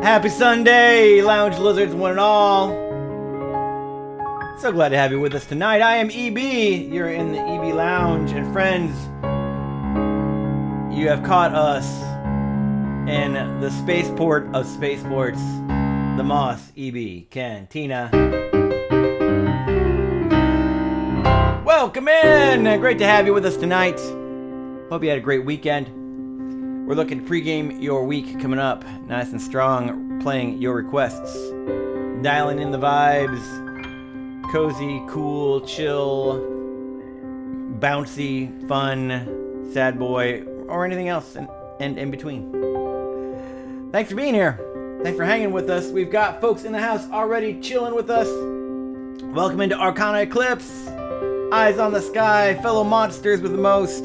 Happy Sunday, Lounge Lizards one and all. So glad to have you with us tonight. I am EB. You're in the EB Lounge. And friends, you have caught us in the spaceport of spaceports, the Mos EB Cantina. Welcome in. Great to have you with us tonight. Hope you had a great weekend. We're looking to pregame your week coming up, nice and strong, playing your requests, dialing in the vibes, cozy, cool, chill, bouncy, fun, sad boy, or anything else and in between. Thanks for being here. Thanks for hanging with us. We've got folks in the house already chilling with us. Welcome into Arcana Eclipse, Eyes on the Sky, fellow monsters with the most,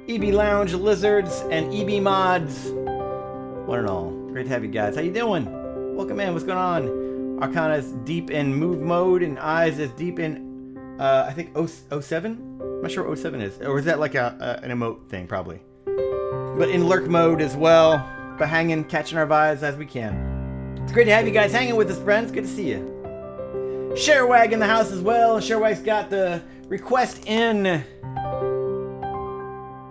EB Lounge Lizards, and EB Mods. One and all. Great to have you guys. How you doing? Welcome in. What's going on? Arcana's deep in move mode, and Eyes is deep in, I think 07? I'm not sure what 07 is. Or is that like an emote thing, probably. But in lurk mode as well. But hanging, catching our vibes as we can. It's great to have you guys hanging with us, friends. Good to see you. Sharewag in the house as well. Sharewag's got the request in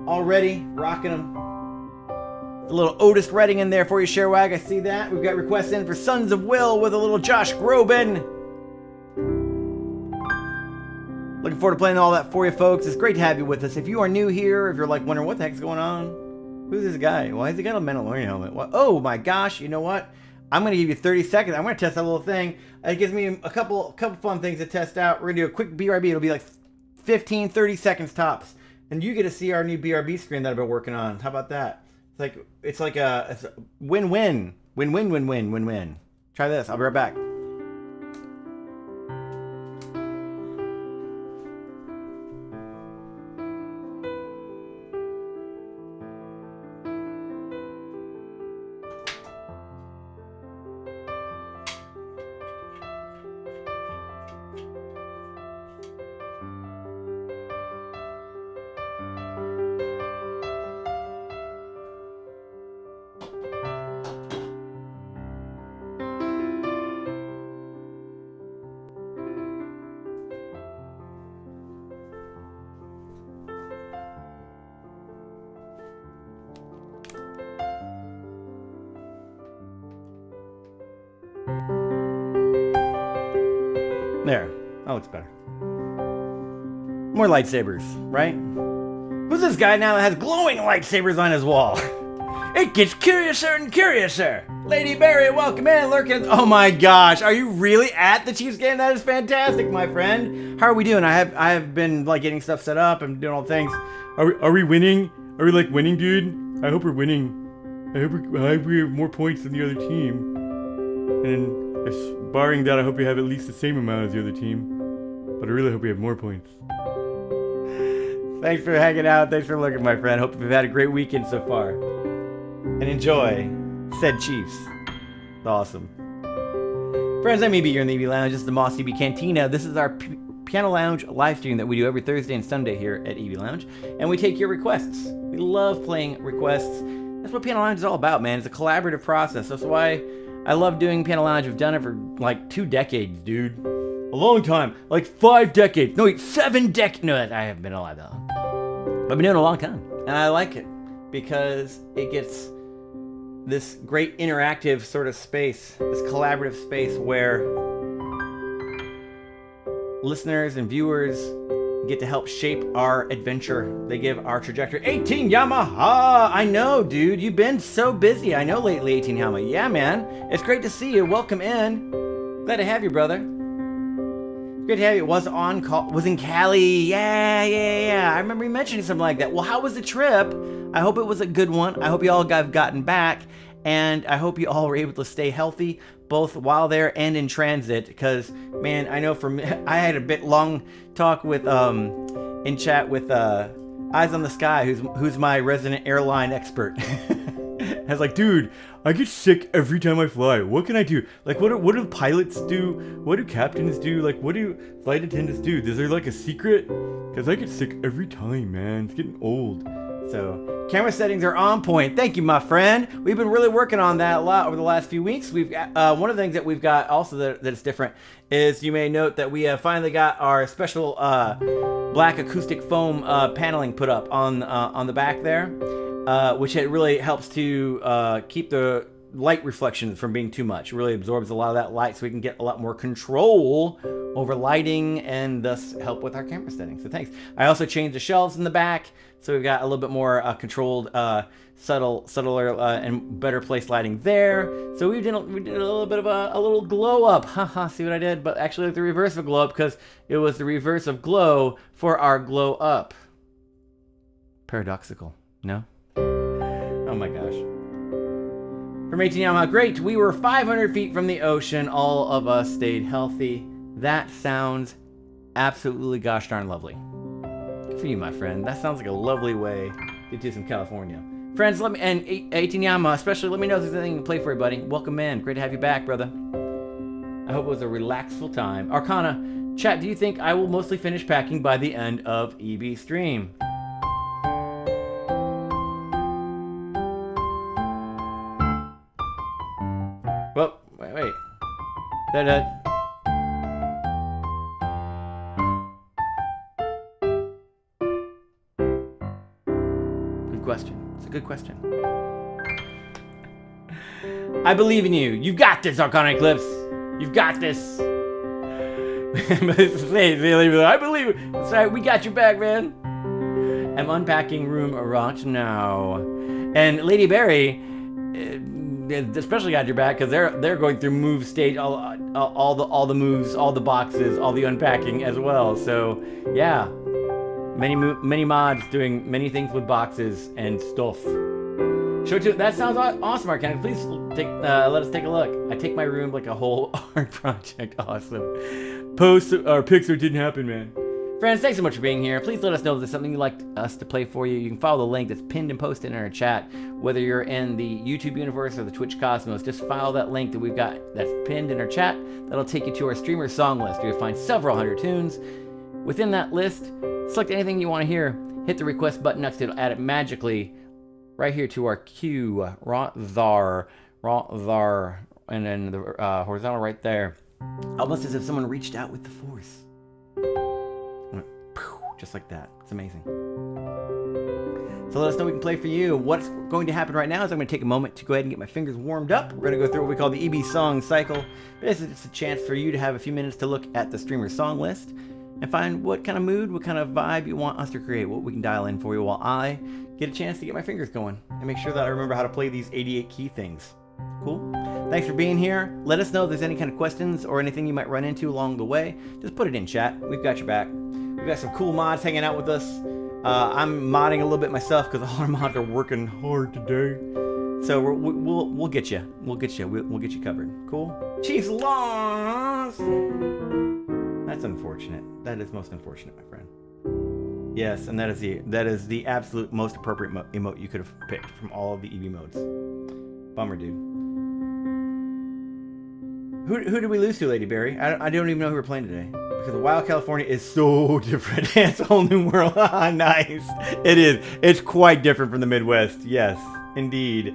already, rocking them. A little Otis Redding in there for you, Sharewag. I see that. We've got requests in for Sons of Will with a little Josh Groban. Looking forward to playing all that for you, folks. It's great to have you with us. If you are new here, if you're like wondering what the heck's going on, who's this guy? Why has he got a Mandalorian helmet? What? Oh my gosh! You know what? I'm going to give you 30 seconds. I'm going to test that little thing. It gives me a couple fun things to test out. We're going to do a quick BRB. It'll be like 15, 30 seconds tops. And you get to see our new BRB screen that I've been working on. How about that? It's like a win-win. Win-win-win-win-win-win. Try this. I'll be right back. There. That looks better. More lightsabers, right? Who's this guy now that has glowing lightsabers on his wall? It gets curiouser and curiouser. Lady Berry, welcome in, lurking. Oh my gosh, are you really at the Chiefs game? That is fantastic, my friend. How are we doing? I have been like getting stuff set up and doing all things. Are we winning? Are we like winning, dude? I hope we're winning. I hope we have more points than the other team. And barring that, I hope we have at least the same amount as the other team. But I really hope we have more points. Thanks for hanging out. Thanks for looking, my friend. Hope you've had a great weekend so far. And enjoy said Chiefs. It's awesome. Friends, I'm EB. You're in the EB Lounge. This is the Mos EB Cantina. This is our Piano Lounge live stream that we do every Thursday and Sunday here at EB Lounge. And we take your requests. We love playing requests. That's what Piano Lounge is all about, man. It's a collaborative process. That's why I love doing Piano Lounge. I've done it for like 2 decades, dude. A long time. Like 5 decades. No, wait, 7 decades. No, I haven't been alive that long. I've been doing it a long time. And I like it because it gets this great interactive sort of space, this collaborative space where listeners and viewers get to help shape our adventure. They give our trajectory. 18 Yamaha! I know, dude. You've been so busy. I know lately, 18 Yamaha. Yeah, man. It's great to see you. Welcome in. Glad to have you, brother. Great to have you. Was in Cali. Yeah. I remember you mentioning something like that. Well, how was the trip? I hope it was a good one. I hope you all have gotten back. And I hope you all were able to stay healthy, both while there and in transit. Because, man, I know for me, I had a bit long talk with, in chat with Eyes on the Sky, who's my resident airline expert. I was like, dude, I get sick every time I fly. What can I do? Like, what do pilots do? What do captains do? Like, what do flight attendants do? Is there like a secret? Because I get sick every time, man. It's getting old. So camera settings are on point. Thank you, my friend. We've been really working on that a lot over the last few weeks. We've got, one of the things that we've got also that's different is you may note that we have finally got our special black acoustic foam paneling put up on the back there, which it really helps to keep the light reflection from being too much. It really absorbs a lot of that light so we can get a lot more control over lighting and thus help with our camera settings. So thanks. I also changed the shelves in the back, so we've got a little bit more controlled, subtler, and better placed lighting there. So we did a little bit of a little glow up. Haha, see what I did? But actually it's the reverse of glow up because it was the reverse of glow for our glow up. Paradoxical, no? Oh my gosh. From 18 Yama, great. We were 500 feet from the ocean. All of us stayed healthy. That sounds absolutely gosh darn lovely. Good for you, my friend. That sounds like a lovely way to do some California. Friends, let me, and 18 Yama especially, let me know if there's anything to play for you, buddy. Welcome in. Great to have you back, brother. I hope it was a relaxful time. Arcana, chat, do you think I will mostly finish packing by the end of EB stream? Well, wait. Da-da. Good question. It's a good question. I believe in you. You've got this, Arcana Eclipse. You've got this. I believe. Sorry, we got your back, man. I'm unpacking room right now. And Lady Berry especially got your back because they're going through move stage, all the moves, all the boxes, all the unpacking as well. So yeah, many mods doing many things with boxes and stuff. Show to that sounds awesome, Arcana. Please let us take a look. I take my room like a whole art project. Awesome. Posts or pics or didn't happen, man. Friends, thanks so much for being here. Please let us know if there's something you'd like us to play for you. You can follow the link that's pinned and posted in our chat. Whether you're in the YouTube universe or the Twitch cosmos, just follow that link that we've got that's pinned in our chat. That'll take you to our streamer song list. You'll find several hundred tunes. Within that list, select anything you want to hear. Hit the request button next to it. It'll add it magically right here to our queue. Right there, and then the horizontal right there. Almost as if someone reached out with the force. Just like that. It's amazing. So let us know we can play for you. What's going to happen right now is I'm going to take a moment to go ahead and get my fingers warmed up. We're going to go through what we call the EB song cycle. This is just a chance for you to have a few minutes to look at the streamer song list and find what kind of mood, what kind of vibe you want us to create, what we can dial in for you while I get a chance to get my fingers going and make sure that I remember how to play these 88 key things. Cool? Thanks for being here. Let us know if there's any kind of questions or anything you might run into along the way. Just put it in chat. We've got your back. We've got some cool mods hanging out with us. I'm modding a little bit myself because all our mods are working hard today. So we'll get you. We'll get you covered. Cool. Chiefs lost. That's unfortunate. That is most unfortunate, my friend. Yes, and that is the absolute most appropriate emote you could have picked from all of the EV modes. Bummer, dude. Who did we lose to, Lady Berry? I don't even know who we're playing today. Because Wild California is so different. It's a whole new world. Nice. It is. It's quite different from the Midwest. Yes, indeed.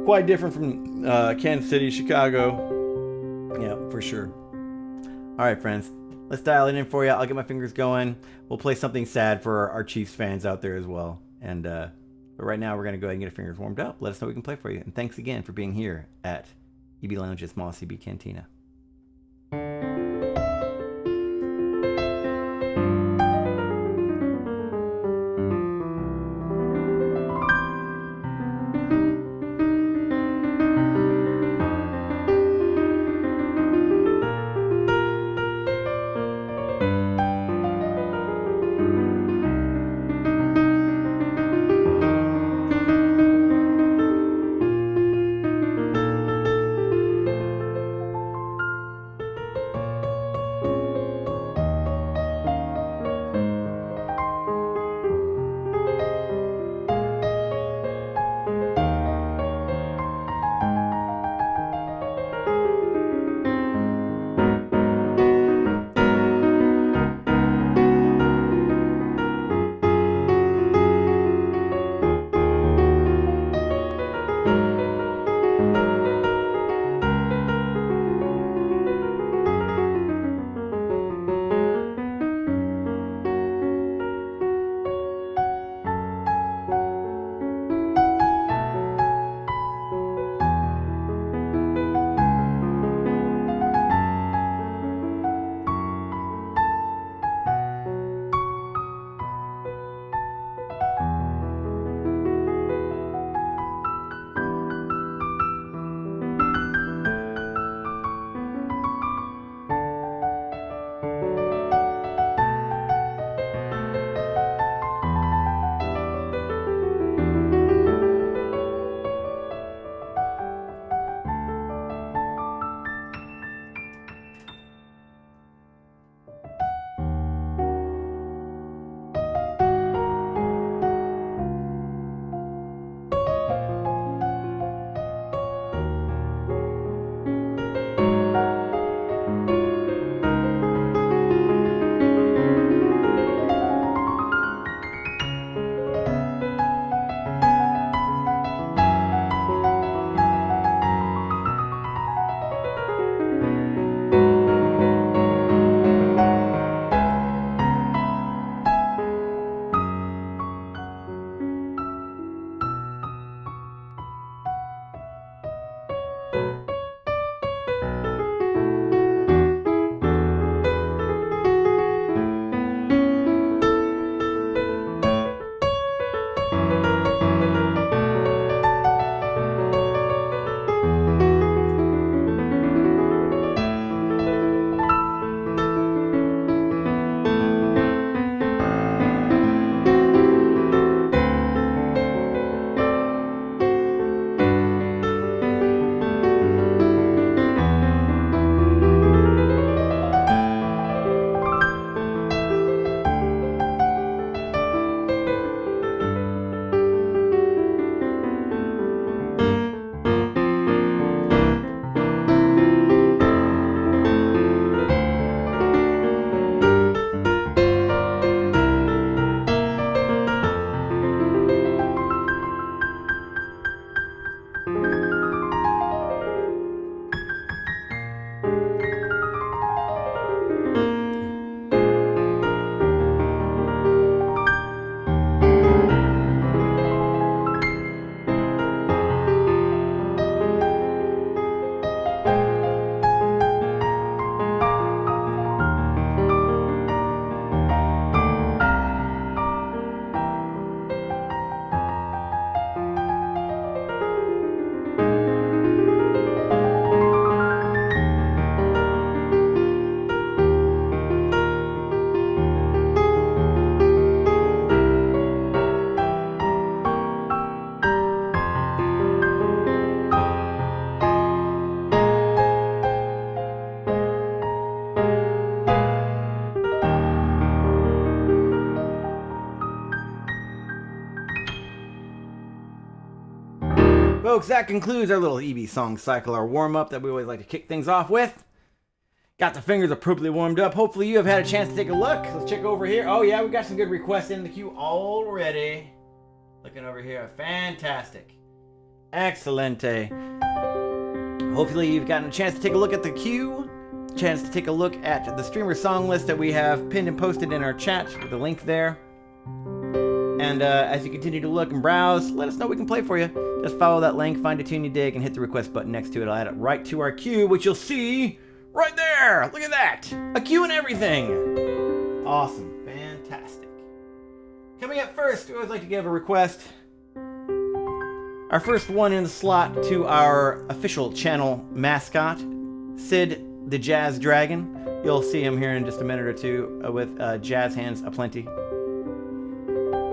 Quite different from Kansas City, Chicago. Yeah, for sure. All right, friends. Let's dial it in for you. I'll get my fingers going. We'll play something sad for our Chiefs fans out there as well. And but right now, we're going to go ahead and get our fingers warmed up. Let us know what we can play for you. And thanks again for being here at EB Lounge's Mos EB Cantina. Folks, that concludes our little EB song cycle, our warm-up that we always like to kick things off with. Got the fingers appropriately warmed up. Hopefully you have had a chance to take a look. Let's check over here. Oh yeah, we got some good requests in the queue already. Looking over here. Fantastic. Excelente. Hopefully you've gotten a chance to take a look at the queue. Chance to take a look at the streamer song list that we have pinned and posted in our chat with the link there. And as you continue to look and browse, let us know what we can play for you. Just follow that link, find a tune you dig, and hit the request button next to it. I'll add it right to our queue, which you'll see right there. Look at that. A queue and everything. Awesome. Fantastic. Coming up first, we always like to give a request. Our first one in the slot to our official channel mascot, Sid the Jazz Dragon. You'll see him here in just a minute or two with jazz hands aplenty.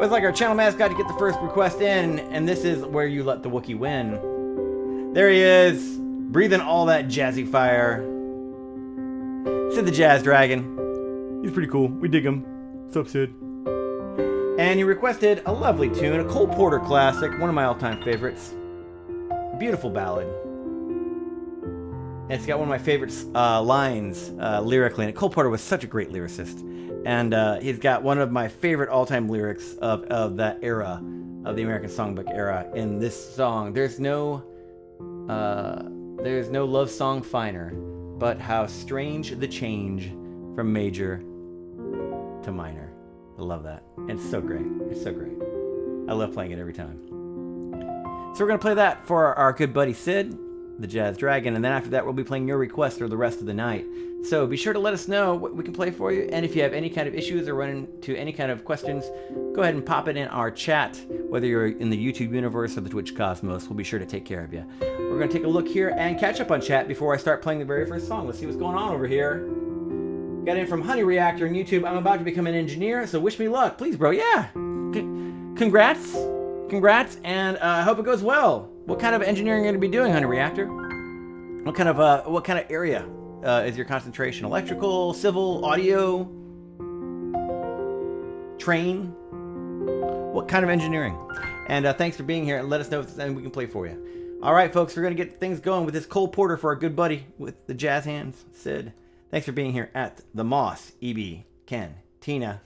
It's like our channel mascot to get the first request in, and this is where you let the Wookiee win. There he is, breathing all that jazzy fire. Sid the Jazz Dragon. He's pretty cool. We dig him. What's up, Sid? And he requested a lovely tune, a Cole Porter classic, one of my all-time favorites. A beautiful ballad. And it's got one of my favorite lines lyrically, and Cole Porter was such a great lyricist. And he's got one of my favorite all-time lyrics of that era, of the American Songbook era, in this song. There's no love song finer, but how strange the change from major to minor. I love that. It's so great. It's so great. I love playing it every time. So we're going to play that for our good buddy Sid, the Jazz Dragon, and then after that we'll be playing your request for the rest of the night. So be sure to let us know what we can play for you, and if you have any kind of issues or run into any kind of questions, go ahead and pop it in our chat, whether you're in the YouTube universe or the Twitch cosmos. We'll be sure to take care of you. We're going to take a look here and catch up on chat before I start playing the very first song. Let's see what's going on over here. Got in from Honey Reactor on YouTube. I'm about to become an engineer, so wish me luck. Please, bro. Yeah. Congrats. Congrats, and I hope it goes well. What kind of engineering are you going to be doing, Honey Reactor? What kind of area is your concentration? Electrical, civil, audio, train? What kind of engineering? And thanks for being here, and let us know if there's anything we can play for you. All right, folks, we're going to get things going with this Cole Porter for our good buddy with the jazz hands, Sid. Thanks for being here at the Mos EB Cantina.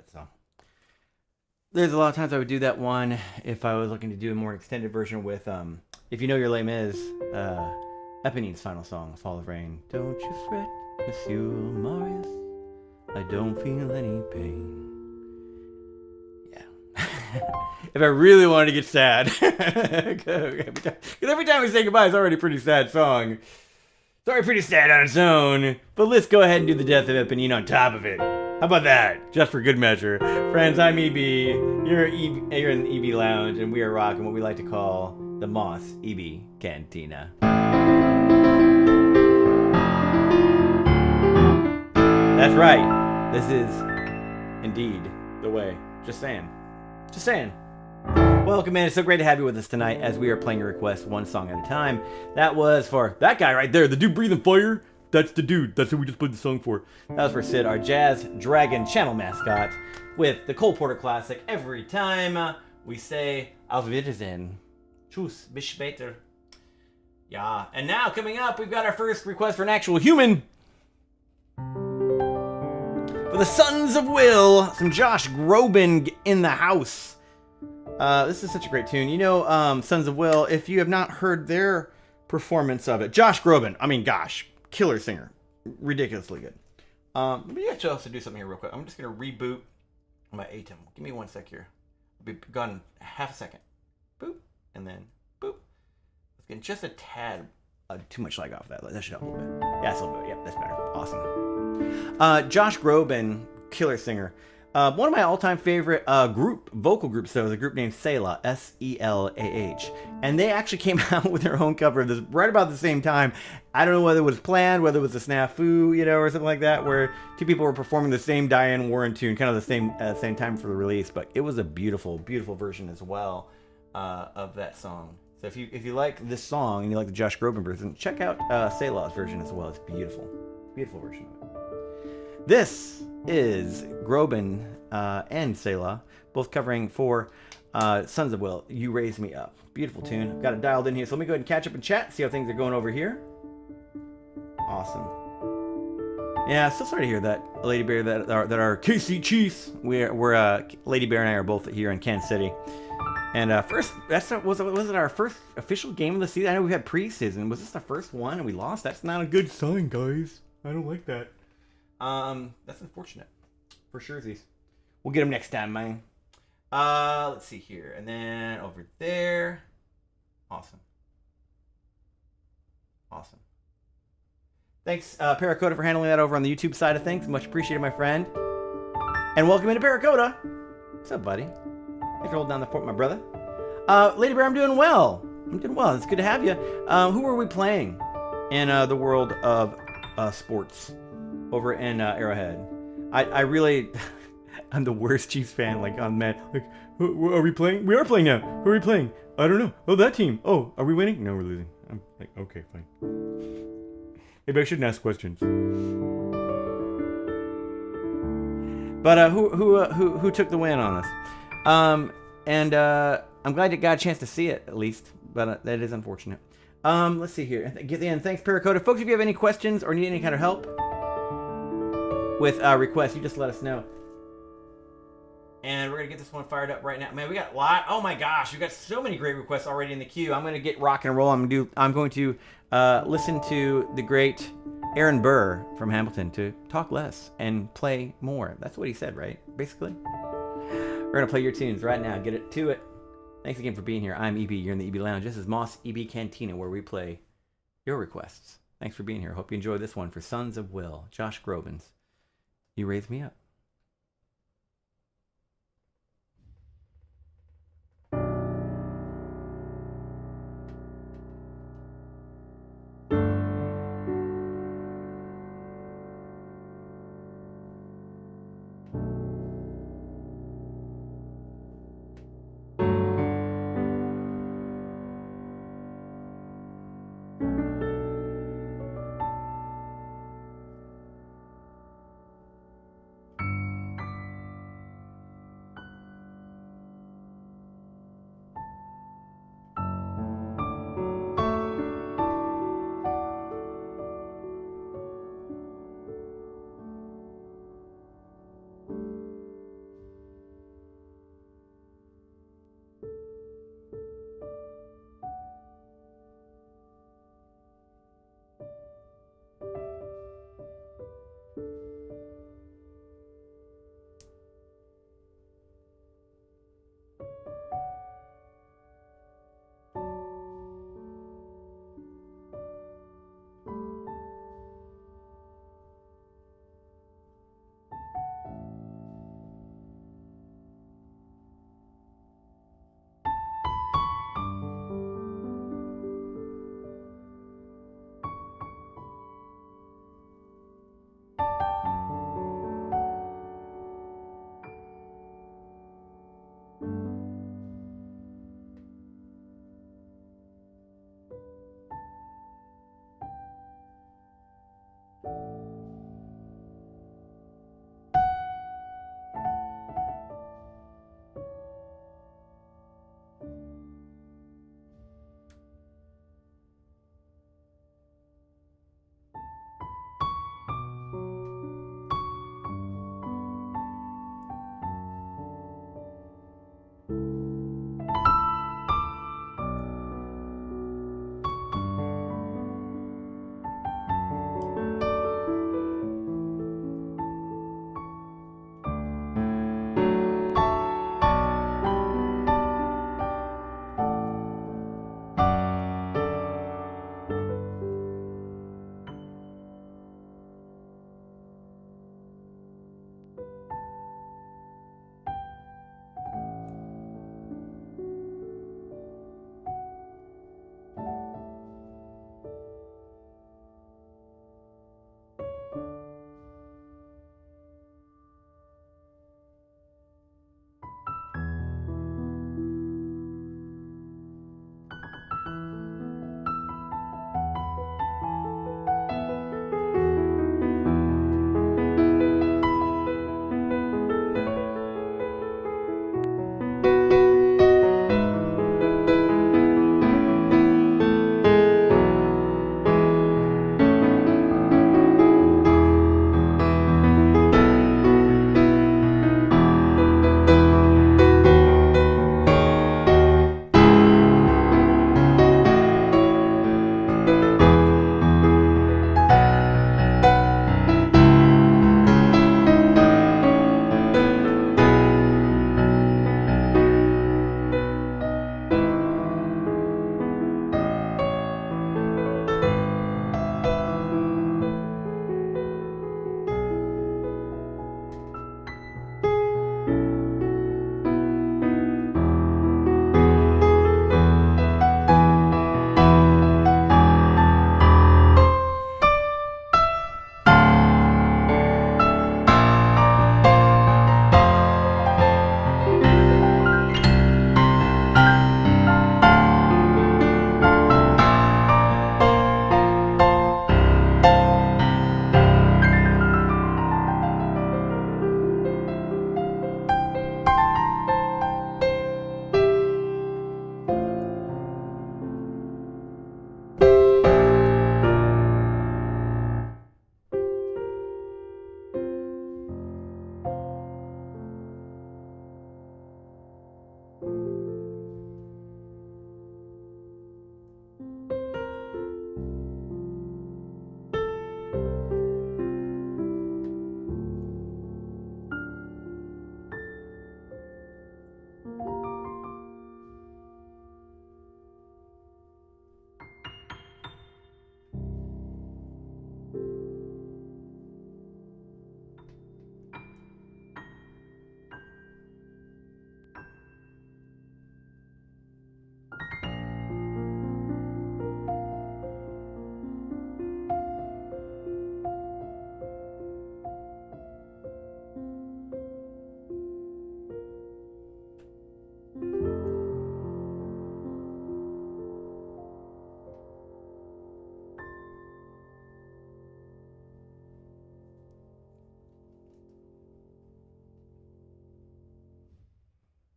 that song. There's a lot of times I would do that one if I was looking to do a more extended version with, if you know your Les Mis, Eponine's final song, Fall of Rain. Don't you fret, Monsieur Marius, I don't feel any pain. Yeah. If I really wanted to get sad, because every time we say goodbye, it's already a pretty sad song. It's already pretty sad on its own, but let's go ahead and do the death of Eponine on top of it. How about that? Just for good measure. Friends, I'm EB. You're in the EB Lounge, and we are rocking what we like to call the Mos EB Cantina. That's right. This is indeed the way. Just saying. Just saying. Welcome in. It's so great to have you with us tonight as we are playing your request one song at a time. That was for that guy right there, the dude breathing fire. That's the dude. That's who we just played the song for. That was for Sid, our Jazz Dragon channel mascot, with the Cole Porter classic. Every time we say Auf Wiedersehen. Tschüss, bis später. Yeah. And now coming up, we've got our first request for an actual human. For the Sons of Will, some Josh Groban in the house. This is such a great tune. You know, Sons of Will, if you have not heard their performance of it, Josh Groban, I mean, gosh, killer singer. Ridiculously good. Let me get you else to do something here real quick. I'm just going to reboot my ATEM. Give me 1 sec here. I'll be gone half a second. Boop. And then boop. Let's get just a tad too much lag off that. That should help a little bit. Yeah, that's a little bit. Yep, that's better. Awesome. Josh Groban, killer singer. One of my all-time favorite vocal groups, though, is a group named Selah, S-E-L-A-H. And they actually came out with their own cover of this right about the same time. I don't know whether it was planned, whether it was a snafu, you know, or something like that, where two people were performing the same Diane Warren tune, kind of the same time for the release. But it was a beautiful, beautiful version as well of that song. So if you like this song and you like the Josh Groban version, check out Selah's version as well. It's beautiful. Beautiful version of it. This is Groban and Selah, both covering for Sons of Will, You Raise Me Up. Beautiful tune. I've got it dialed in here, so let me go ahead and catch up and chat, see how things are going over here. Awesome. Yeah, so sorry to hear that, Lady Bear, that our KC Chiefs. We're Lady Bear and I are both here in Kansas City. And was it our first official game of the season? I know we've had preseason. Was this the first one and we lost? That's not a good sign, guys. I don't like that. That's unfortunate. For sure, we'll get them next time, man. Let's see here. And then over there. Awesome. Awesome. Thanks, Paracoda, for handling that over on the YouTube side of things. Much appreciated, my friend. And welcome into Paracoda. What's up, buddy? Thanks for holding down the fort, my brother. Lady Bear, I'm doing well. It's good to have you. Who are we playing in the world of sports over in Arrowhead? I really, I'm the worst Chiefs fan, like, on that. Like, are we playing? We are playing now. Who are we playing? I don't know. Oh, that team. Oh, are we winning? No, we're losing. I'm like, okay, fine. Maybe I shouldn't ask questions. But who took the win on us? And I'm glad you got a chance to see it, at least. But that is unfortunate. Let's see here. And thanks, Paracoda. Folks, if you have any questions or need any kind of help with requests, you just let us know. And we're going to get this one fired up right now. Man, we got a lot. Oh my gosh, we got so many great requests already in the queue. I'm going to get rock and roll. I'm going to listen to the great Aaron Burr from Hamilton to talk less and play more. That's what he said, right? Basically. We're going to play your tunes right now. Get it to it. Thanks again for being here. I'm EB. You're in the EB Lounge. This is Mos EB Cantina, where we play your requests. Thanks for being here. Hope you enjoy this one for Sons of Will, Josh Groban's You Raise Me Up.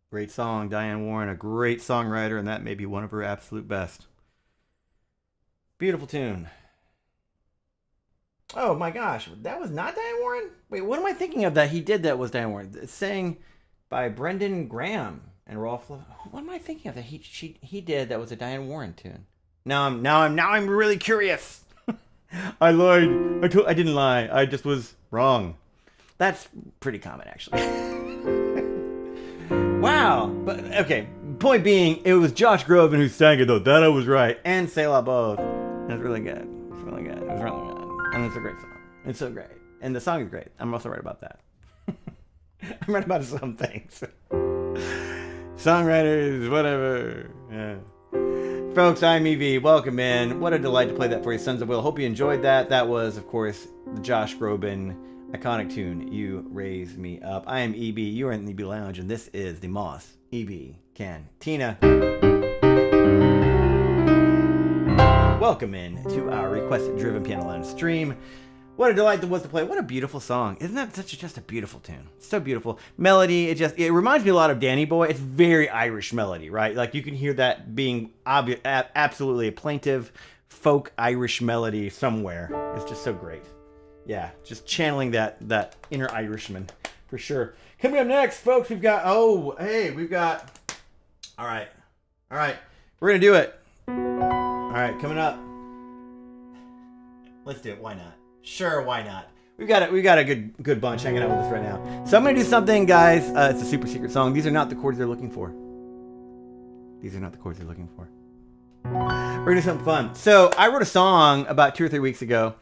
Great song. Diane Warren, a great songwriter, and that may be one of her absolute best. Beautiful tune. Oh my gosh, that was not Diane Warren? Wait, what am I thinking of that he did that was Diane Warren? It's sang by Brendan Graham and Rolf. What am I thinking of that he did that was a Diane Warren tune? Now I'm really curious. I lied. I didn't lie. I just was wrong. That's pretty common, actually. Wow. But okay, point being, it was Josh Groban who sang it, though. That I was right. And Selah both. And it's really good. It's really good. It was really good. And it's a great song. It's so great. And the song is great. I'm also right about that. I'm right about some things. Songwriters, whatever. Yeah. Folks, I'm EV. Welcome in. What a delight to play that for you, Sons of Will. Hope you enjoyed that. That was, of course, the Josh Groban iconic tune, You Raise Me Up. I am EB. You are in the EB Lounge, and this is the Mos EB Cantina. Welcome in to our request-driven Piano Lounge stream. What a delight it was to play. What a beautiful song. Isn't that just a beautiful tune? It's so beautiful. Melody, it reminds me a lot of Danny Boy. It's very Irish melody, right? Like you can hear that being absolutely a plaintive folk Irish melody somewhere. It's just so great. Yeah, just channeling that inner Irishman for sure. Coming up next, folks, we've got, all right, we're going to do it. All right, coming up. Let's do it. Why not? Sure, why not? We've got a good bunch hanging out with us right now. So I'm going to do something, guys. It's a super secret song. These are not the chords they're looking for. We're going to do something fun. So I wrote a song about 2 or 3 weeks ago,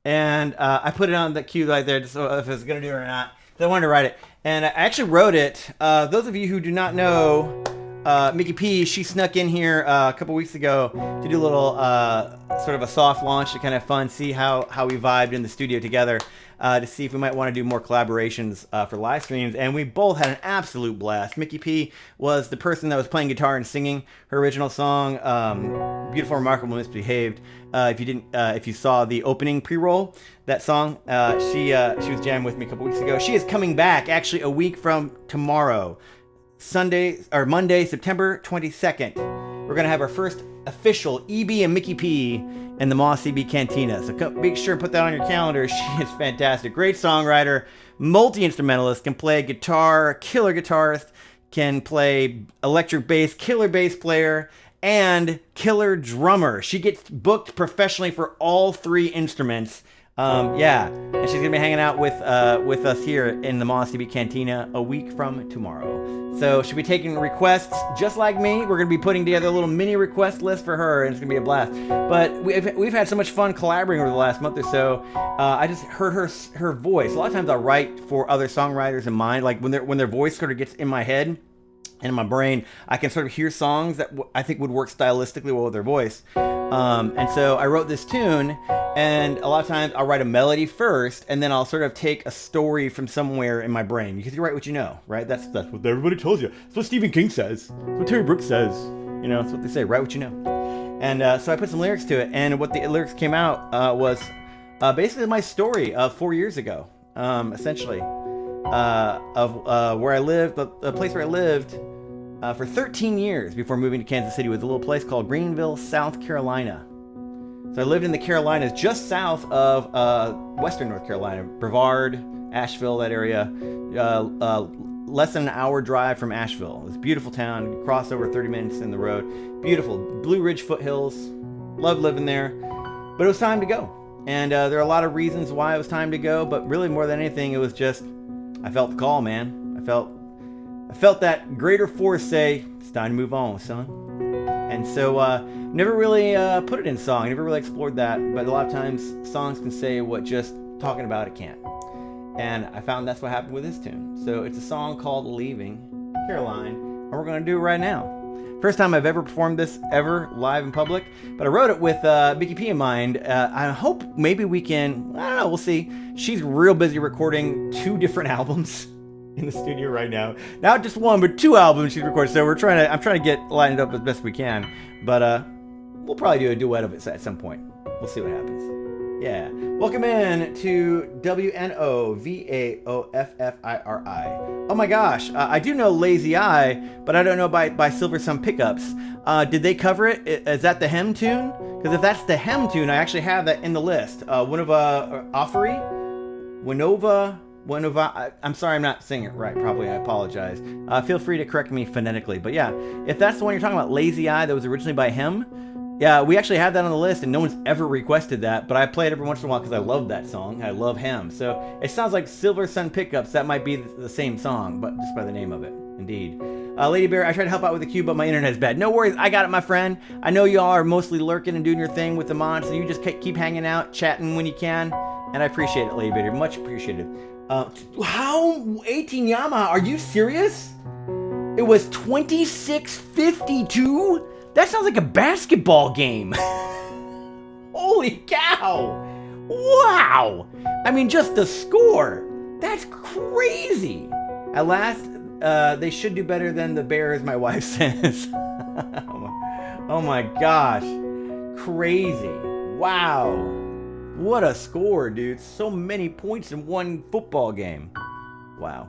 and I put it on the queue right there, just so if I was going to do it or not. So I wanted to write it. And I actually wrote it. Those of you who do not know, Mickey P, she snuck in here a couple weeks ago to do a little sort of a soft launch to kind of fun, see how we vibed in the studio together, to see if we might want to do more collaborations for live streams. And we both had an absolute blast. Mickey P was the person that was playing guitar and singing her original song, Beautiful, Remarkable, Misbehaved. If you saw the opening pre-roll, that song, she was jamming with me a couple weeks ago. She is coming back actually a week from tomorrow. Monday, September 22nd. We're gonna have our first official EB and Mickey P in the Mos EB Cantina. So make sure to put that on your calendar. She is fantastic, great songwriter, multi-instrumentalist, can play guitar, killer guitarist, can play electric bass, killer bass player, and killer drummer. She gets booked professionally for all 3 instruments. Yeah, and she's gonna be hanging out with us here in the Mos EB Cantina a week from tomorrow. So she'll be taking requests just like me. We're gonna be putting together a little mini request list for her, and it's gonna be a blast. But we've had so much fun collaborating over the last month or so. I just heard her voice. A lot of times I'll write for other songwriters in mind, like when their voice sort of gets in my head and in my brain, I can sort of hear songs that I think would work stylistically well with their voice. And so I wrote this tune, and a lot of times I'll write a melody first, and then I'll sort of take a story from somewhere in my brain, because you write what you know, right? That's what everybody tells you. That's what Stephen King says. That's what Terry Brooks says. You know, that's what they say, write what you know. And so I put some lyrics to it, and what the lyrics came out was basically my story of 4 years ago, essentially, of where I lived, the place where I lived for 13 years before moving to Kansas City was a little place called Greenville, South Carolina. So I lived in the Carolinas, just south of western North Carolina, Brevard, Asheville, that area. Less than an hour drive from Asheville. It was a beautiful town. Cross over 30 minutes in the road. Beautiful. Blue Ridge foothills. Loved living there. But it was time to go. And there are a lot of reasons why it was time to go, but really more than anything, it was just, I felt the call, man. I felt that greater force say, it's time to move on, son. And so, never really put it in song, never really explored that, but a lot of times songs can say what just talking about it can't. And I found that's what happened with this tune. So it's a song called Leaving Caroline, and we're going to do it right now. First time I've ever performed this ever live in public, but I wrote it with Mickey P in mind. I hope maybe we can, I don't know, we'll see. She's real busy recording 2 different albums in the studio right now. Not just 1, but 2 albums she's recorded. So I'm trying to get lined up as best we can. But we'll probably do a duet of it at some point. We'll see what happens. Yeah. Welcome in to WNOVAOFFIRI. Oh my gosh, I do know Lazy Eye, but I don't know by Silver Sun Pickups. Did they cover it? Is that the Hem tune? Because if that's the Hem tune, I actually have that in the list. Winova Offery? Winova. I'm sorry I'm not saying it right, probably, I apologize. Feel free to correct me phonetically, but yeah, if that's the one you're talking about, Lazy Eye, that was originally by Hem, yeah, we actually have that on the list, and no one's ever requested that, but I play it every once in a while because I love that song. I love Hem. So it sounds like Silver Sun Pickups. That might be the same song, but just by the name of it. Indeed. Lady Bear, I tried to help out with the queue, but my internet's bad. No worries, I got it, my friend. I know y'all are mostly lurking and doing your thing with the mods, so you just keep hanging out, chatting when you can, and I appreciate it, Lady Bear. Much appreciated. How? 18 Yamaha? Are you serious? It was 2652? That sounds like a basketball game. Holy cow. Wow. I mean, just the score. That's crazy. At last, they should do better than the Bears, my wife says. Oh my gosh. Crazy. Wow. What a score, dude. So many points in one football game. Wow.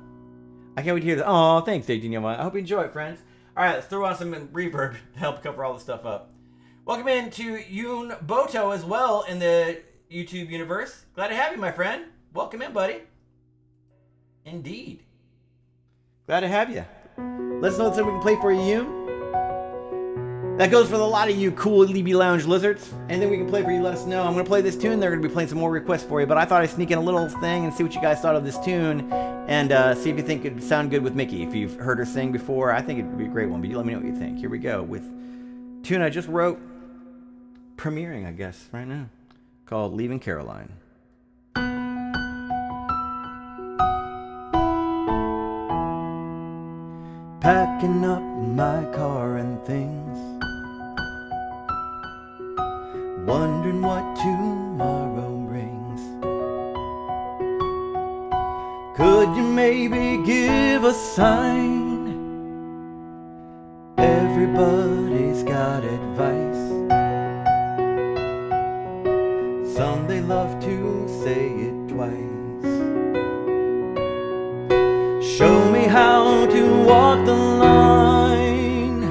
I can't wait to hear this. Oh, thanks, 18 Yamaha. I hope you enjoy it, friends. All right, let's throw on some reverb to help cover all this stuff up. Welcome in to Yoon Boto as well in the YouTube universe. Glad to have you, my friend. Welcome in, buddy. Indeed. Glad to have you. Let us know something we can play for you, Yoon. That goes for a lot of you cool Libby Lounge lizards. Anything we can play for you, let us know. I'm going to play this tune. They're going to be playing some more requests for you, but I thought I'd sneak in a little thing and see what you guys thought of this tune and see if you think it'd sound good with Mickey. If you've heard her sing before, I think it'd be a great one, but you let me know what you think. Here we go with a tune I just wrote, premiering, I guess, right now, called Leaving Caroline. Packing up my car and things, wondering what tomorrow brings. Could you maybe give a sign? Everybody's got advice. Some they love to say it twice. Show me how to walk the line,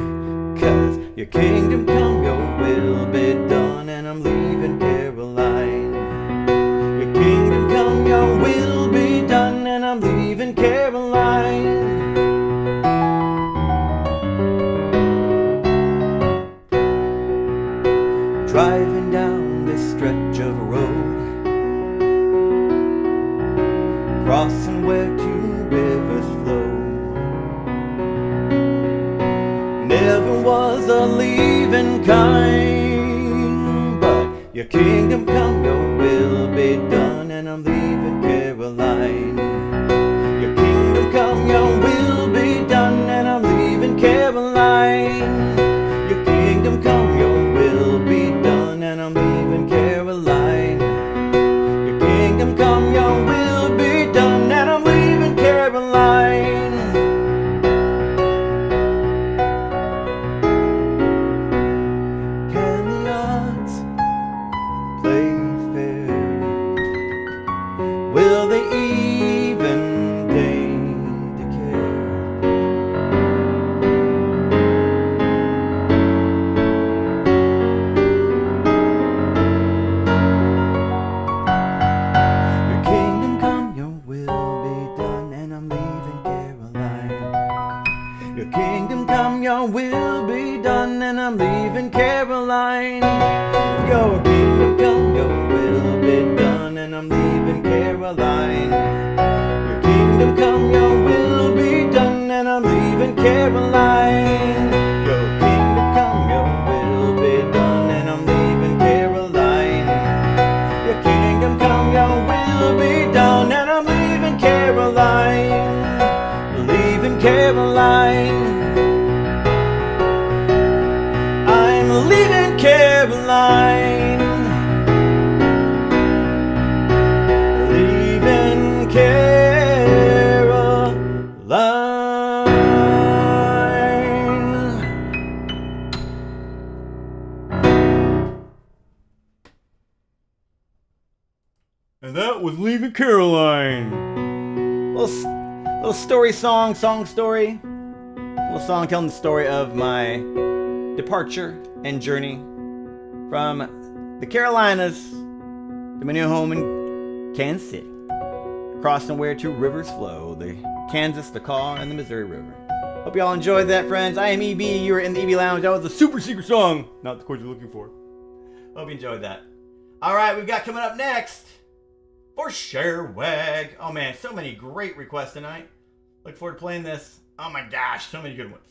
'cause your kingdom come, your will be done, and I'm leaving Caroline. Your kingdom come, your will be done, and I'm leaving Caroline. Driving down this stretch of road, crossing where two rivers flow. Never was a leaving kind, but your kingdom come, your will be done, and I'm leaving Caroline. Your kingdom come, your will be done, and I'm leaving Caroline. Your kingdom come, your will be done, and I'm leaving Caroline. Your kingdom come, your will be done, and I'm leaving Caroline. Can the odds play fair? Will they even deign to care? Your kingdom come, your will be done, and I'm leaving Caroline. Your kingdom come, your will be done, and I'm leaving Caroline. Your kingdom come, your will be done, and I'm leaving Caroline. Your kingdom come, your will be done, and I'm leaving Caroline. Your kingdom come, your will be done, and I'm leaving Caroline. Your kingdom come, your will be done, and I'm leaving Caroline. Leaving Caroline. I'm leaving Caroline. Leaving Caroline. And that was Leaving Caroline. Little story song story. Little song telling the story of my departure and journey from the Carolinas to my new home in Kansas City. Crossing where two rivers flow, the Kansas, the Kaw, and the Missouri River. Hope you all enjoyed that, friends. I am EB. You were in the EB Lounge. That was the super secret song. Not the chord you're looking for. Hope you enjoyed that. All right, we've got coming up next for Sherwag. Oh man, so many great requests tonight. Look forward to playing this. Oh my gosh, so many good ones.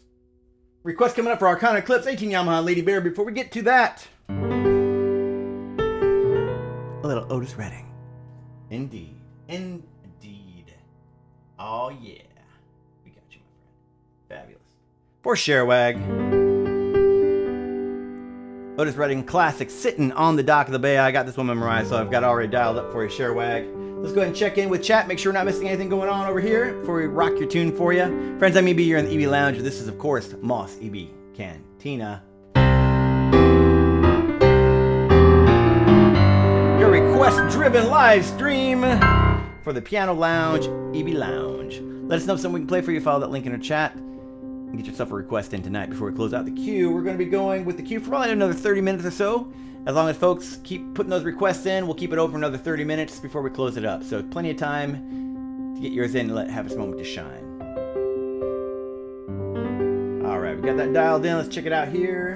Request coming up for Arcana Eclipse, 18 Yamaha Lady Bear. Before we get to that, a little Otis Redding. Indeed. Oh yeah. We got you, my friend. Fabulous. For Sherwag. Otis Redding classic, Sitting on the Dock of the Bay. I got this one memorized, so I've got it already dialed up for you, Sherwag. Let's go ahead and check in with chat. Make sure we're not missing anything going on over here before we rock your tune for you. Friends, I'm EB. You're in the EB Lounge. This is, of course, Mos EB Cantina. Your request-driven live stream for the Piano Lounge, EB Lounge. Let us know if something we can play for you. Follow that link in our chat. And get yourself a request in tonight before we close out the queue. We're going to be going with the queue for probably another 30 minutes or so. As long as folks keep putting those requests in, we'll keep it over another 30 minutes before we close it up. So plenty of time to get yours in and have this moment to shine. All right, we got that dialed in. Let's check it out here.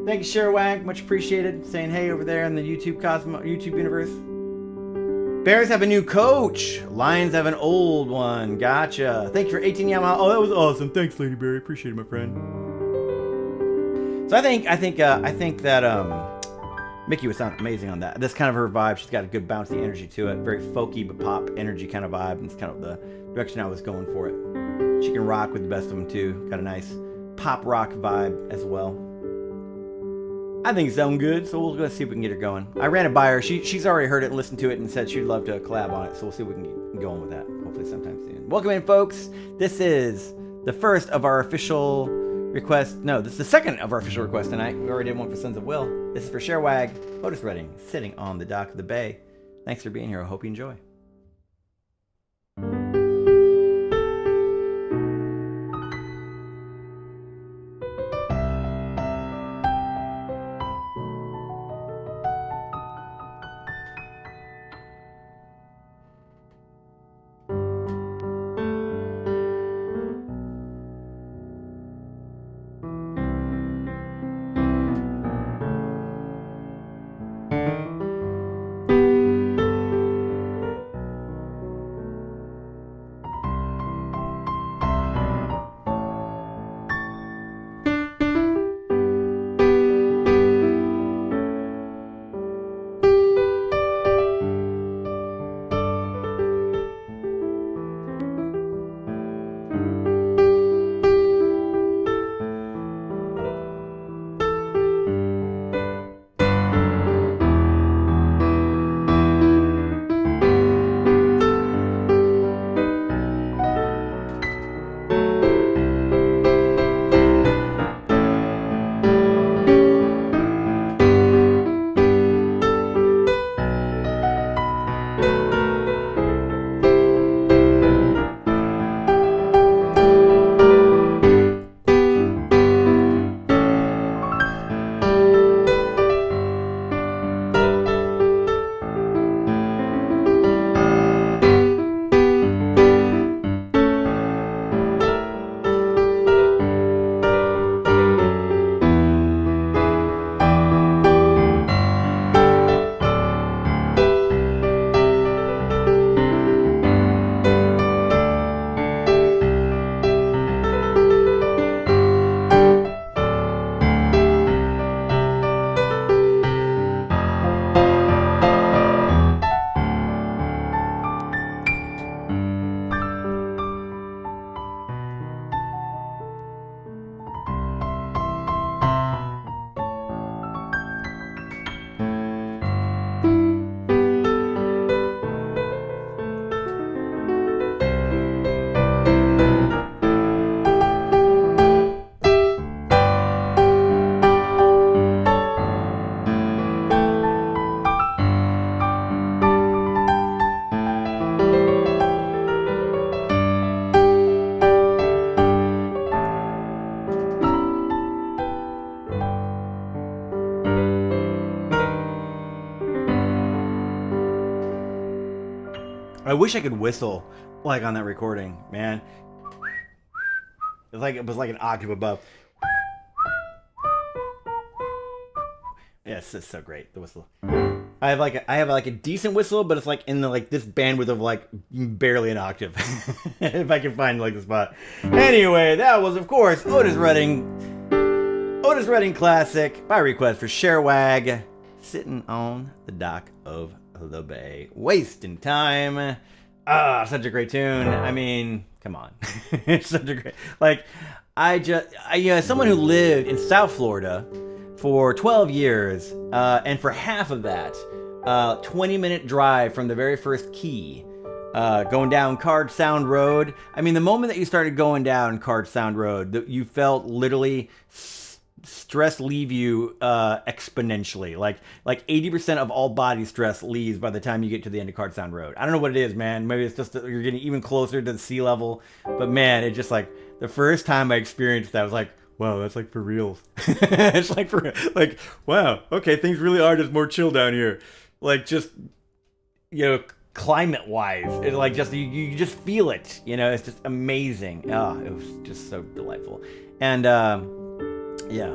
Thank you, Sherwag. Much appreciated. Saying hey over there in the YouTube universe. Bears have a new coach. Lions have an old one. Gotcha. Thank you for 18 Yamaha. Oh, that was awesome. Thanks, Lady Berry. Appreciate it, my friend. So I think that Mickey would sound amazing on that. That's kind of her vibe. She's got a good bouncy energy to it. Very folky but pop energy kind of vibe. And it's kind of the direction I was going for it. She can rock with the best of them too. Got a nice pop rock vibe as well. I think it sounds good, so we'll go see if we can get her going. I ran it by her. She's already heard it and listened to it and said she'd love to collab on it, so we'll see if we can get going with that, hopefully sometime soon. Welcome in, folks. This is the first of our official requests. No, this is the second of our official requests tonight. We already did one for Sons of Will. This is for Sherwag, Otis Redding, Sitting on the Dock of the Bay. Thanks for being here. I hope you enjoy. I wish I could whistle like on that recording, man. It was like an octave above. Yes, it's so great, the whistle. I have like a decent whistle, but it's like in the this bandwidth of like barely an octave. If I can find like the spot. Anyway, that was of course Otis Redding classic by request for Sherwag, sitting on the dock of the bay, wasting time. Such a great tune. I mean, come on. It's such a great, as someone who lived in South Florida for 12 years, and for half of that, 20-minute drive from the very first key, going down Card Sound Road. I mean, the moment that you started going down Card Sound Road, you felt literally stress leave you exponentially. Like 80% of all body stress leaves by the time you get to the end of Card Sound Road. I don't know what it is, man. Maybe it's just that you're getting even closer to the sea level. But man, it just like the first time I experienced that, I was like, wow, that's like for real. It's like wow, okay, things really are just more chill down here. Like just, climate wise, it's like just you just feel it. It's just amazing. It was just so delightful. And yeah,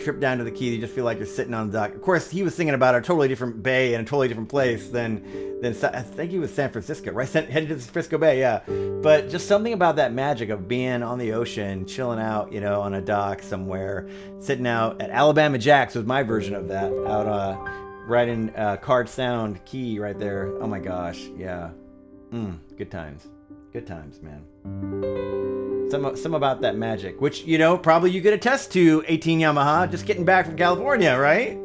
trip down to the Keys, you just feel like you're sitting on the dock. Of course, he was singing about a totally different bay and a totally different place than I think he was San Francisco, right? Headed to the Frisco Bay, yeah. But just something about that magic of being on the ocean, chilling out, on a dock somewhere, sitting out at Alabama Jack's was my version of that, out right in Card Sound Key right there. Oh my gosh, yeah. Good times, man. Some about that magic, which, probably you could attest to, 18 Yamaha, just getting back from California, right?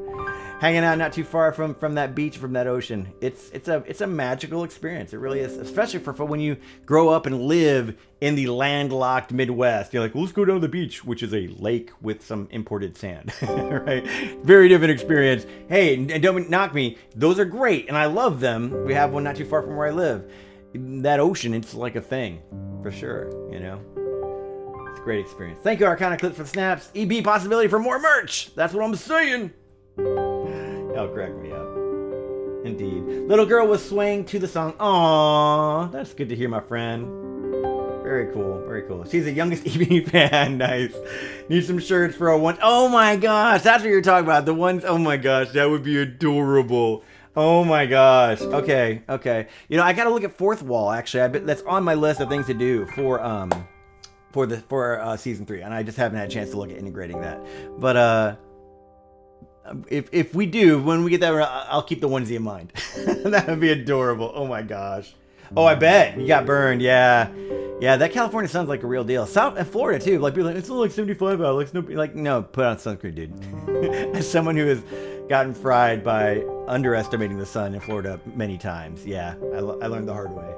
Hanging out not too far from that beach, from that ocean. It's a magical experience. It really is, especially for when you grow up and live in the landlocked Midwest. You're like, well, let's go down to the beach, which is a lake with some imported sand, right? Very different experience. Hey, and don't knock me. Those are great, and I love them. We have one not too far from where I live. That ocean, it's like a thing, for sure, It's a great experience. Thank you, Arcana Clips, for the snaps. EB possibility for more merch. That's what I'm saying. That'll crack me up. Indeed. Little girl was swaying to the song. Aww, that's good to hear, my friend. Very cool, very cool. She's the youngest EB fan. Nice. Need some shirts for a one. Oh my gosh, that's what you're talking about. The ones. Oh my gosh, that would be adorable. Oh my gosh. Okay. I gotta look at Fourth Wall. Actually, I bet that's on my list of things to do for season 3, and I just haven't had a chance to look at integrating that. But if we do, when we get that, I'll keep the onesie in mind. That would be adorable. Oh my gosh. Oh, I bet you got burned. Yeah. That California sun's like a real deal. South and Florida too. Like people, it's only like 75 out. No, put on sunscreen, dude. As someone who has gotten fried by underestimating the sun in Florida many times. Yeah, I learned the hard way.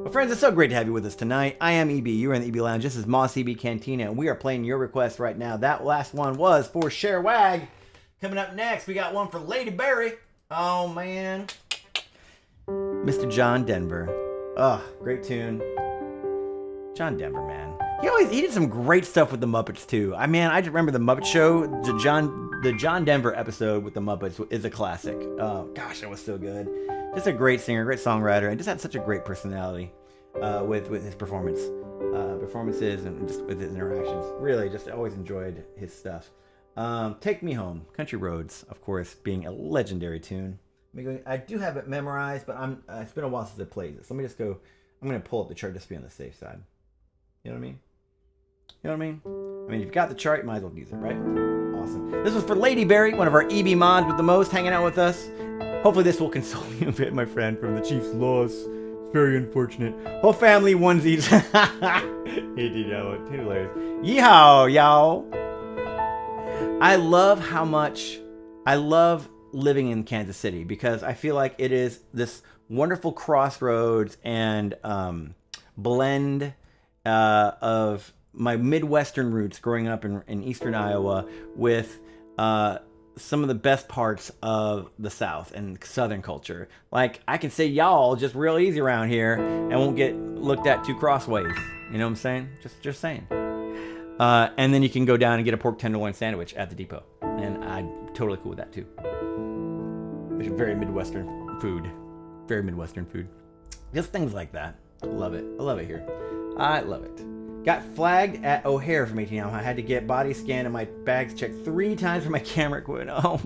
Well, friends, it's so great to have you with us tonight. I am EB. You're in the EB Lounge. This is Mos EB Cantina, and we are playing your request right now. That last one was for Sherwag. Coming up next, we got one for Lady Berry. Oh, man. Mr. John Denver. Oh, great tune. John Denver, man. He did some great stuff with the Muppets, too. I just remember the Muppet Show. The John Denver episode with the Muppets is a classic. Oh, gosh, that was so good. Just a great singer, great songwriter, and just had such a great personality with his performances and just with his interactions. Really, just always enjoyed his stuff. Take Me Home, Country Roads, of course, being a legendary tune. I do have it memorized, but it's been a while since I played this. Let me just go. I'm going to pull up the chart just to be on the safe side. You know what I mean? I mean, if you got the chart, you might as well use it, right? Awesome. This was for Lady Berry, one of our EB mods with the most, hanging out with us. Hopefully this will console you a bit, my friend, from the Chiefs' loss. It's very unfortunate. Whole family onesies. Hey, dude, hilarious. Yeehaw, y'all. I love living in Kansas City because I feel like it is this wonderful crossroads and blend of my Midwestern roots growing up in Eastern Iowa with some of the best parts of the South and Southern culture. Like, I can say y'all just real easy around here and won't get looked at too crossways. You know what I'm saying? Just saying. And then you can go down and get a pork tenderloin sandwich at the depot. And I'm totally cool with that too. It's very Midwestern food. Very Midwestern food. Just things like that. Love it. I love it here. I love it. Got flagged at O'Hare from 18 hours. I had to get body scanned and my bags checked 3 times for my camera quit. Oh,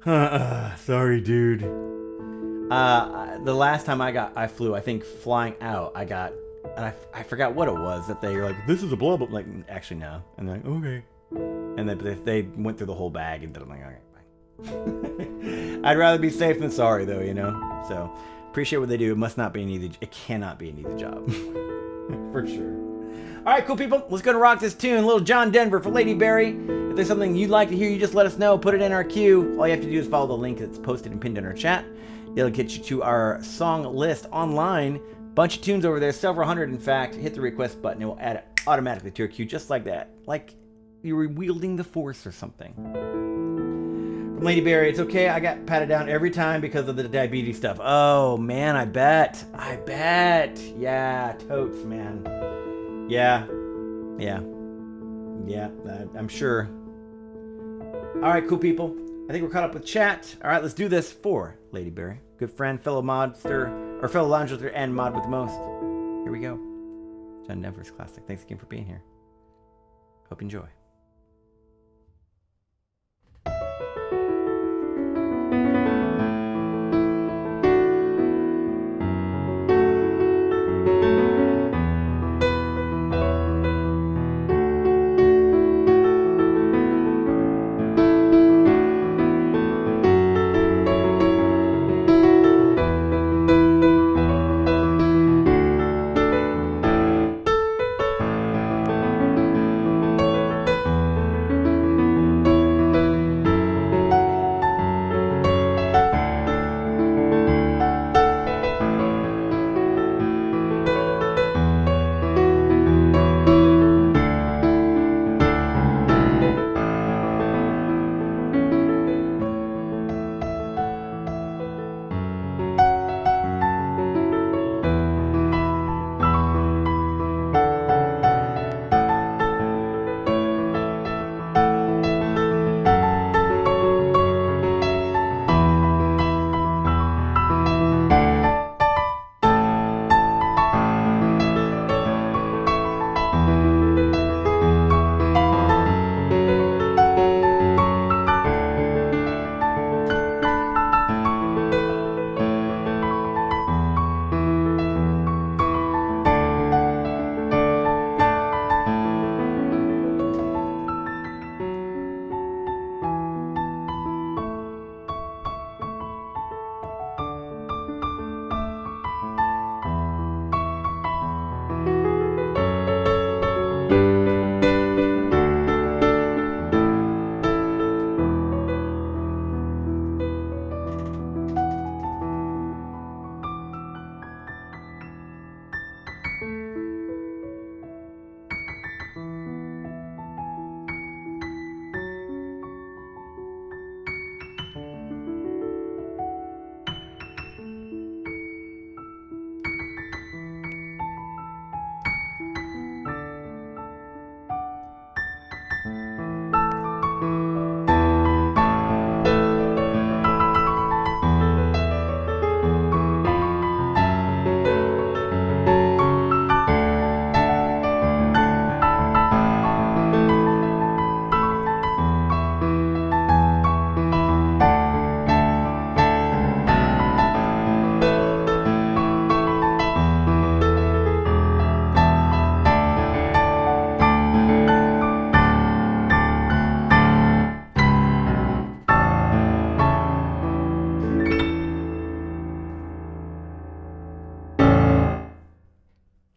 man. Sorry, dude. The last time I flew, I think flying out, I got, and I forgot what it was that they were like, this is a blah, blah. Like, actually, no. And they're like, okay. And then they went through the whole bag and did it. I'm like, all right, bye. I'd rather be safe than sorry, though, you know? So, appreciate what they do. It must not be an easy, it cannot be an easy job. For sure. All right, cool people. Let's go to rock this tune. Little John Denver for Lady Berry. If there's something you'd like to hear, you just let us know. Put it in our queue. All you have to do is follow the link that's posted and pinned in our chat. It'll get you to our song list online. Bunch of tunes over there, several hundred in fact. Hit the request button. It will add it automatically to your queue just like that. Like you were wielding the force or something. From Lady Berry, it's okay. I got patted down every time because of the diabetes stuff. Oh, man, I bet. Yeah, totes, man. Yeah, I'm sure. All right, cool people. I think we're caught up with chat. All right, let's do this for Lady Berry. Good friend, fellow modster, or fellow lounger and mod with the most. Here we go. John Denver's classic. Thanks again for being here. Hope you enjoy.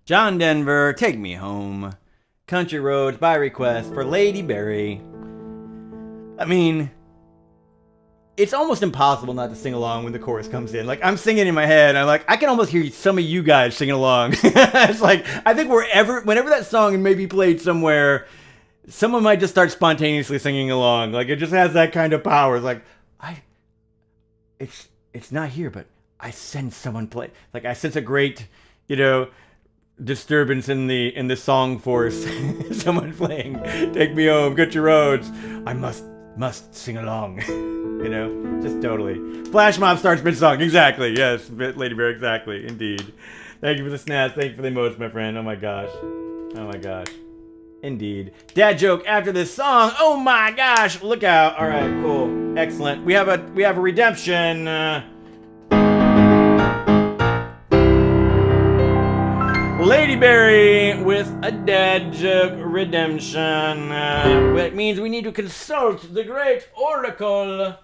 John Denver, Take Me Home. Country Roads by request for Lady Berry. I mean, it's almost impossible not to sing along when the chorus comes in. Like, I'm singing in my head, I'm like, I can almost hear some of you guys singing along. It's like, I think whenever that song may be played somewhere, someone might just start spontaneously singing along. Like, it just has that kind of power. It's like, it's not here, but I sense someone play. Like, I sense a great, disturbance in the song force. Someone playing Take Me Home, Country Roads. I must must sing along. You know, just totally. Flash mob starts mid-song. Exactly. Yes, Lady Bear, exactly. Indeed. Thank you for the snaps. Thank you for the emotes, my friend. Oh my gosh. Oh my gosh. Indeed. Dad joke after this song. Oh my gosh. Look out. All right, cool. Excellent. We have a redemption. Ladyberry with a dad joke redemption. It means we need to consult the great oracle,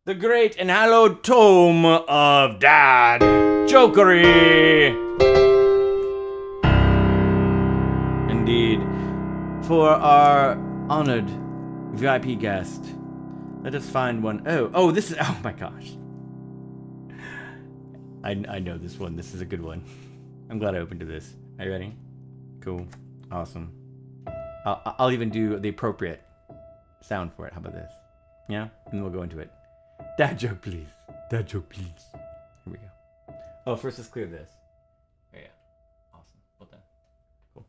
the great and hallowed tome of dad jokery. Indeed. For our honored VIP guest, let us find one. Oh, this is, oh my gosh. I know this one. This is a good one. I'm glad I opened to this. Are you ready? Cool. Awesome. I'll even do the appropriate sound for it. How about this? Yeah? And then we'll go into it. Dad joke, please. Dad joke, please. Here we go. Oh, first let's clear this. There you go. Awesome. Well done. Cool.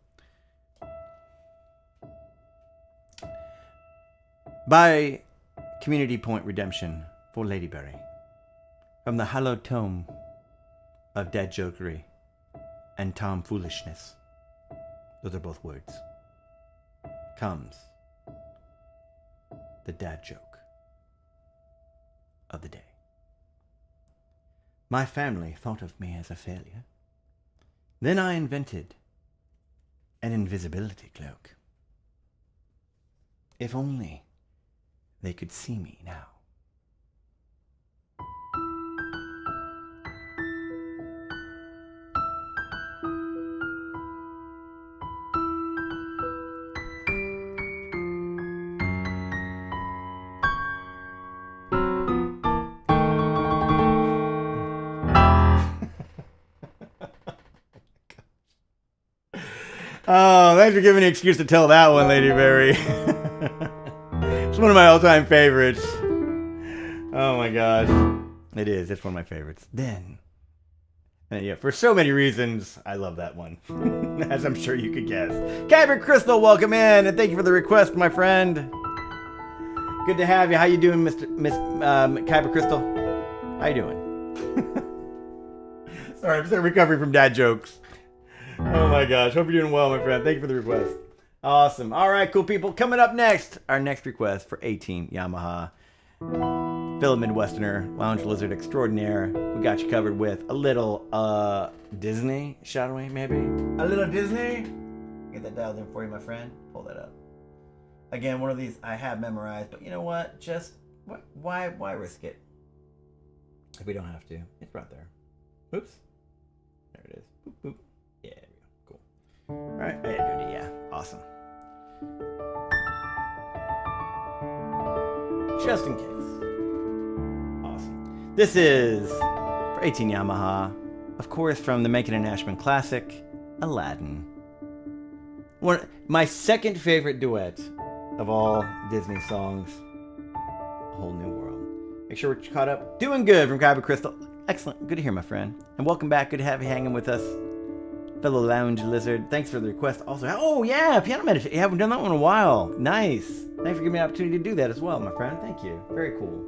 By Community Point Redemption for Ladyberry. From the hallowed tome of Dad Jokery and Tomfoolishness. Those are both words. Comes the dad joke of the day. My family thought of me as a failure. Then I invented an invisibility cloak. If only they could see me now. Oh, thanks for giving me an excuse to tell that one, Lady Berry. It's one of my all-time favorites. Oh my gosh. It is. It's one of my favorites. Then, and yeah, for so many reasons, I love that one. As I'm sure you could guess. Kyber Crystal, welcome in, and thank you for the request, my friend. Good to have you. How you doing, Miss Kyber Crystal? How you doing? Sorry, I'm still recovering from dad jokes. Oh my gosh. Hope you're doing well, my friend. Thank you for the request. Awesome. All right, cool people. Coming up next, our next request for 18 Yamaha. Philip Midwesterner, Lounge Lizard Extraordinaire. We got you covered with a little Disney, shall we, maybe? A little Disney? Get that dialed in for you, my friend. Pull that up. Again, one of these I have memorized, but you know what? Just, why risk it? If we don't have to. It's right there. Oops. There it is. Boop, boop. Yeah, there we go. Cool. Alright, yeah, awesome. Just in case. Awesome. This is for 18 Yamaha, of course, from the Menken and Ashman classic, Aladdin. My second favorite duet of all Disney songs, A Whole New World. Make sure we're caught up. Doing good from Kyber Crystal. Excellent. Good to hear, my friend. And welcome back. Good to have you hanging with us, fellow Lounge Lizard. Thanks for the request. Also, oh yeah, piano meditation. You haven't done that one in a while. Nice. Thanks for giving me an opportunity to do that as well, my friend. Thank you. Very cool.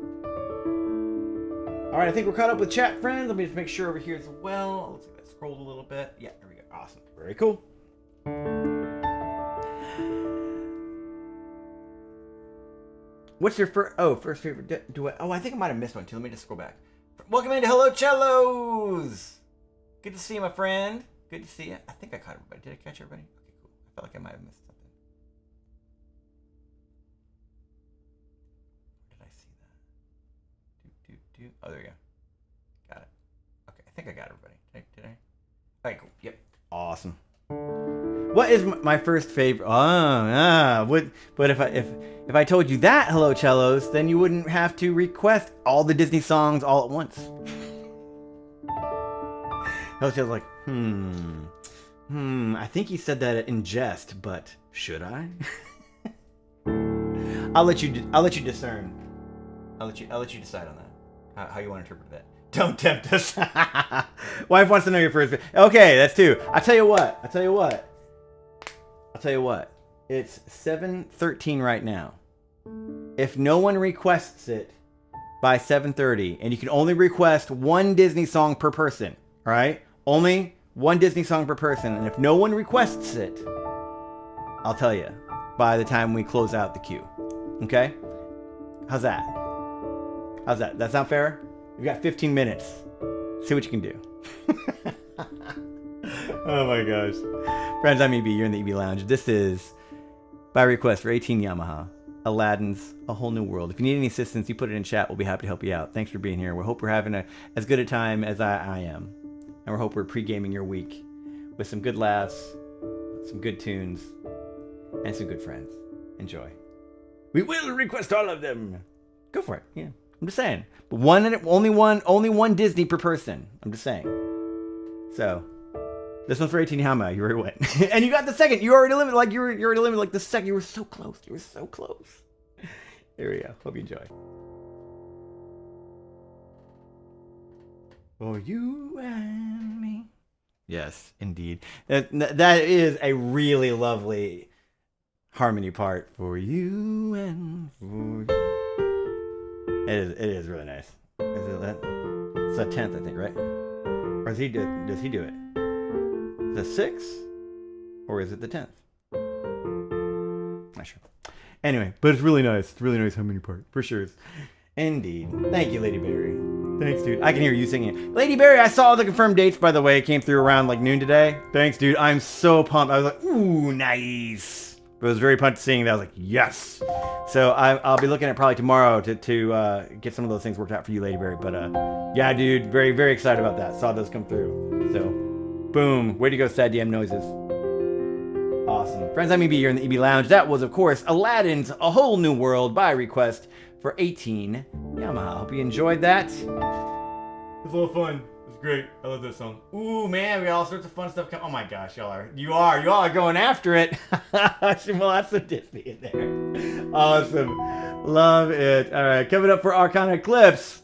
All right, I think we're caught up with chat, friends. Let me just make sure over here as well. Let's see if I scrolled a little bit. Yeah, there we go. Awesome. Very cool. What's your first favorite duet? Oh, I think I might have missed one too. Let me just scroll back. Welcome into Hello Cellos. Good to see you, my friend. Good to see you. I think I caught everybody. Did I catch everybody? Okay, cool. I felt like I might have missed something. Where did I see that? Oh, there we go. Got it. Okay, I think I got everybody. Did I? All right, cool. Yep. Awesome. What is my first favorite? But if I told you that, Hello Cellos, then you wouldn't have to request all the Disney songs all at once. Hello Cellos like, I think he said that in jest, but should I? I'll let you discern. I'll let you decide on that. How you want to interpret that. Don't tempt us. Wife wants to know your first. Okay, that's two. I'll tell you what. It's 7:13 right now. if no one requests it by 7:30, and you can only request one Disney song per person, all right? Only one Disney song per person, and if no one requests it, I'll tell you by the time we close out the queue. Okay? How's that? How's that? That sound fair? You've got 15 minutes. See what you can do. Oh my gosh. Friends, I'm EB. You're in the EB Lounge. This is, by request, for 18 Yamaha, Aladdin's A Whole New World. If you need any assistance, you put it in chat. We'll be happy to help you out. Thanks for being here. We hope we're having as good a time as I am. And we hope we're pre-gaming your week with some good laughs, some good tunes, and some good friends. Enjoy. We will request all of them. Go for it. Yeah. I'm just saying. But only one Disney per person. I'm just saying. So, this one's for 18 Yamaha. You already went. And you got the second. You already limited. Like, you already limited. Like, the second. You were so close. You were so close. There we go. Hope you enjoy. For you and me. Yes, indeed. That is a really lovely harmony part. For you and for you. It is really nice. Is it that? It's the 10th, I think, right? Or does he do it? The 6th? Or is it the 10th? Not sure. Anyway, but it's really nice. It's really nice harmony part. For sure. Indeed. Thank you, Lady Berry. Thanks, dude. I can hear you singing it. Lady Berry, I saw the confirmed dates, by the way. It came through around like noon today. Thanks, dude. I'm so pumped. I was like, ooh, nice. But I was very pumped seeing that. I was like, yes. So I'll be looking at probably tomorrow to get some of those things worked out for you, Lady Berry. But yeah, dude, very, very excited about that. Saw those come through. So, boom. Way to go, Sad DM Noises. Awesome. Friends, I'm EB. You're in the EB Lounge. That was, of course, Aladdin's A Whole New World by request for 18 Yamaha. Hope you enjoyed that. It was a little fun. It was great. I love that song. Ooh, man, we got all sorts of fun stuff coming. Oh my gosh, y'all are going after it. Well, that's some Disney in there. Awesome. Love it. All right, coming up for Arcana Eclipse.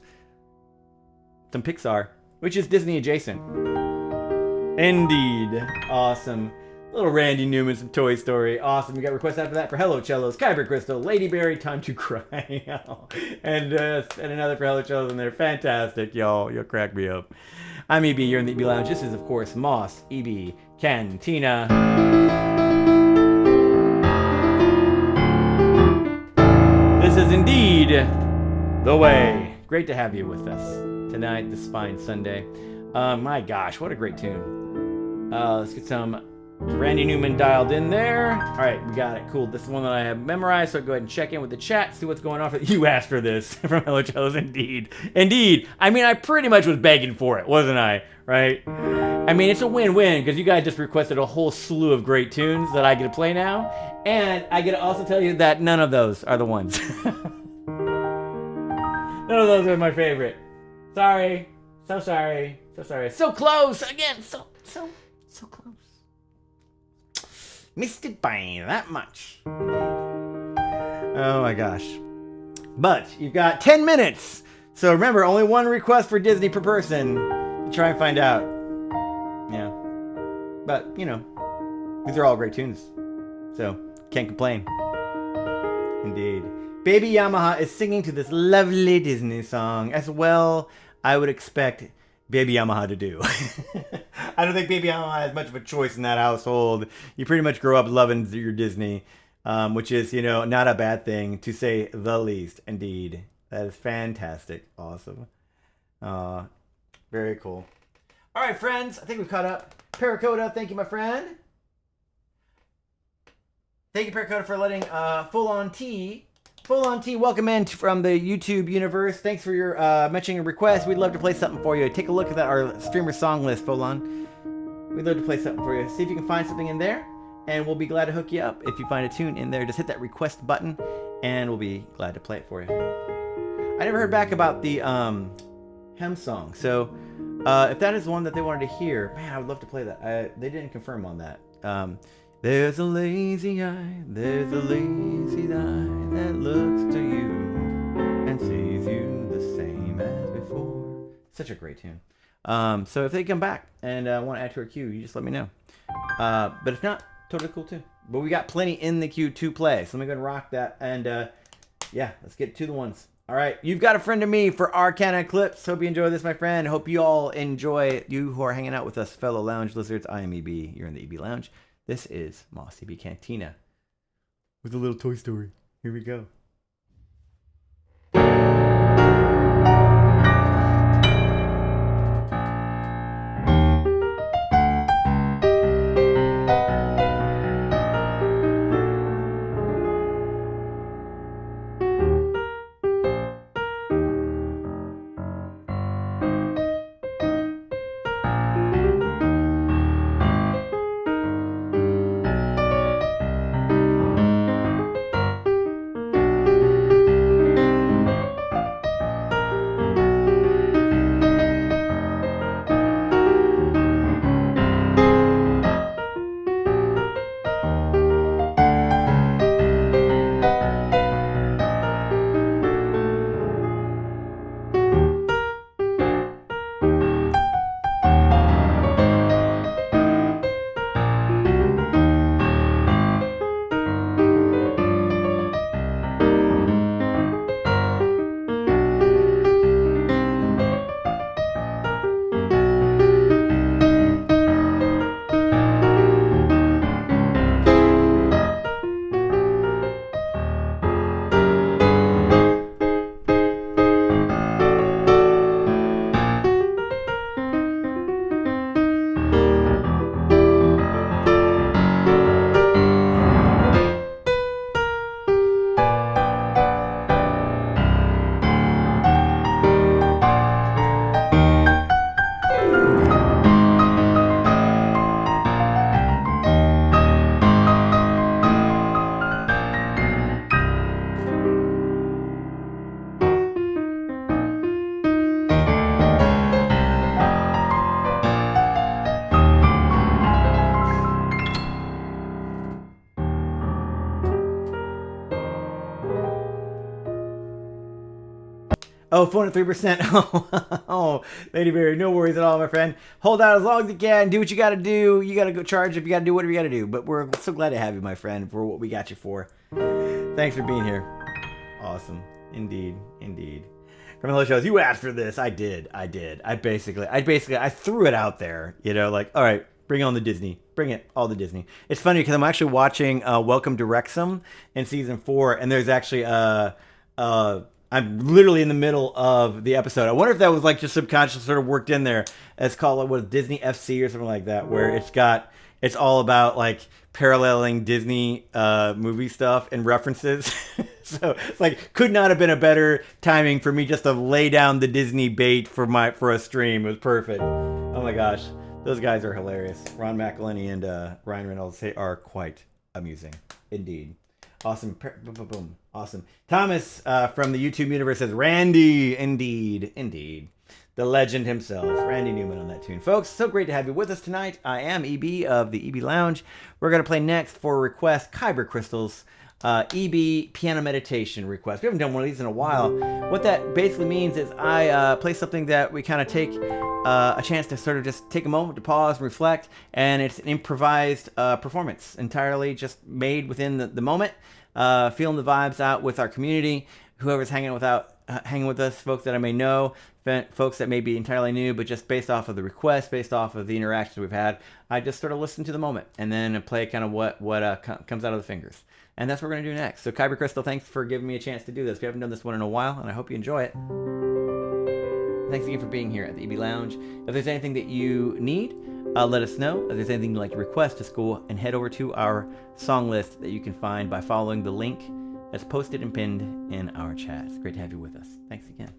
Some Pixar, which is Disney adjacent. Indeed. Awesome. Little Randy Newman, some Toy Story. Awesome. We got requests after that for Hello Cellos, Kyber Crystal, Lady Berry, Time to Cry. and another for Hello Cellos in there. Fantastic, y'all. You'll crack me up. I'm EB. You're in the EB Lounge. This is, of course, Mos EB Cantina. This is indeed the way. Great to have you with us tonight, this fine Sunday. My gosh, what a great tune. Let's get some Randy Newman dialed in there. All right, we got it. Cool. This is one that I have memorized, so I'll go ahead and check in with the chat, see what's going on. You asked for this from Hello Cellos, indeed. Indeed. I mean, I pretty much was begging for it, wasn't I? Right? I mean, it's a win-win, because you guys just requested a whole slew of great tunes that I get to play now, and I get to also tell you that none of those are the ones. None of those are my favorite. Sorry. So sorry. So sorry. So close! Again, so close. Missed it by that much. Oh my gosh. But you've got 10 minutes. So remember, only one request for Disney per person to try and find out. Yeah. But, you know, these are all great tunes. So, can't complain. Indeed. Baby Yamaha is singing to this lovely Disney song as well I would expect Baby Yamaha to do. I don't think Baby Yamaha has much of a choice in that household. You pretty much grow up loving your Disney, which is, you know, not a bad thing, to say the least. Indeed. That is fantastic. Awesome. Very cool. All right, friends. I think we've caught up. Paracoda, thank you, my friend. Thank you, Paracoda, for letting Full On T, welcome in from the YouTube universe. Thanks for your mentioning a request. We'd love to play something for you. Take a look at our streamer song list, Full On. We'd love to play something for you. See if you can find something in there, and we'll be glad to hook you up. If you find a tune in there, just hit that request button, and we'll be glad to play it for you. I never heard back about the Hem song, so if that is the one that they wanted to hear, man, I would love to play that. They didn't confirm on that. There's a lazy eye, there's a lazy eye that looks to you and sees you the same as before. Such a great tune. So if they come back and want to add to our queue, you just let me know. But if not, totally cool too. But we got plenty in the queue to play. So let me go and rock that. And Yeah, let's get to the ones. All right, you've got a friend of me for Arcana Eclipse. Hope you enjoy this, my friend. Hope you all enjoy, you who are hanging out with us, fellow lounge lizards. I am EB. You're in the EB Lounge. This is Mos EB Cantina with a little Toy Story. Here we go. Oh, 403%. Oh, Lady Berry, no worries at all, my friend. Hold out as long as you can. Do what you got to do. You got to go charge if you got to do whatever you got to do. But we're so glad to have you, my friend, for what we got you for. Thanks for being here. Awesome. Indeed. Indeed. From the shows, you asked for this. I did. I threw it out there. You know, like, all right, bring on the Disney. Bring it, all the Disney. It's funny because I'm actually watching Welcome to Wrexham in season 4, and there's actually I'm literally in the middle of the episode. I wonder if that was like just subconscious sort of worked in there. It's called what Disney FC or something like that, where it's all about like paralleling Disney movie stuff and references. So it's like could not have been a better timing for me just to lay down the Disney bait for a stream. It was perfect. Oh my gosh, those guys are hilarious. Ron McElhenney and Ryan Reynolds are quite amusing indeed. Awesome. Boom. Awesome. Thomas from the YouTube universe says, Randy. Indeed. The legend himself. Randy Newman on that tune. Folks, so great to have you with us tonight. I am EB of the EB Lounge. We're going to play next for request Kyber Crystals. EB Piano Meditation request. We haven't done one of these in a while. What that basically means is I play something that we kind of take a chance to sort of just take a moment to pause and reflect, and it's an improvised performance, entirely just made within the moment, feeling the vibes out with our community, whoever's hanging with us, folks that I may know, folks that may be entirely new, but just based off of the request, based off of the interactions we've had, I just sort of listen to the moment and then play kind of what comes out of the fingers. And that's what we're going to do next. So Kyber Crystal, thanks for giving me a chance to do this. We haven't done this one in a while, and I hope you enjoy it. Thanks again for being here at the EB Lounge. If there's anything that you need, let us know. If there's anything you'd like to request to school, and head over to our song list that you can find by following the link that's posted and pinned in our chat. It's great to have you with us. Thanks again.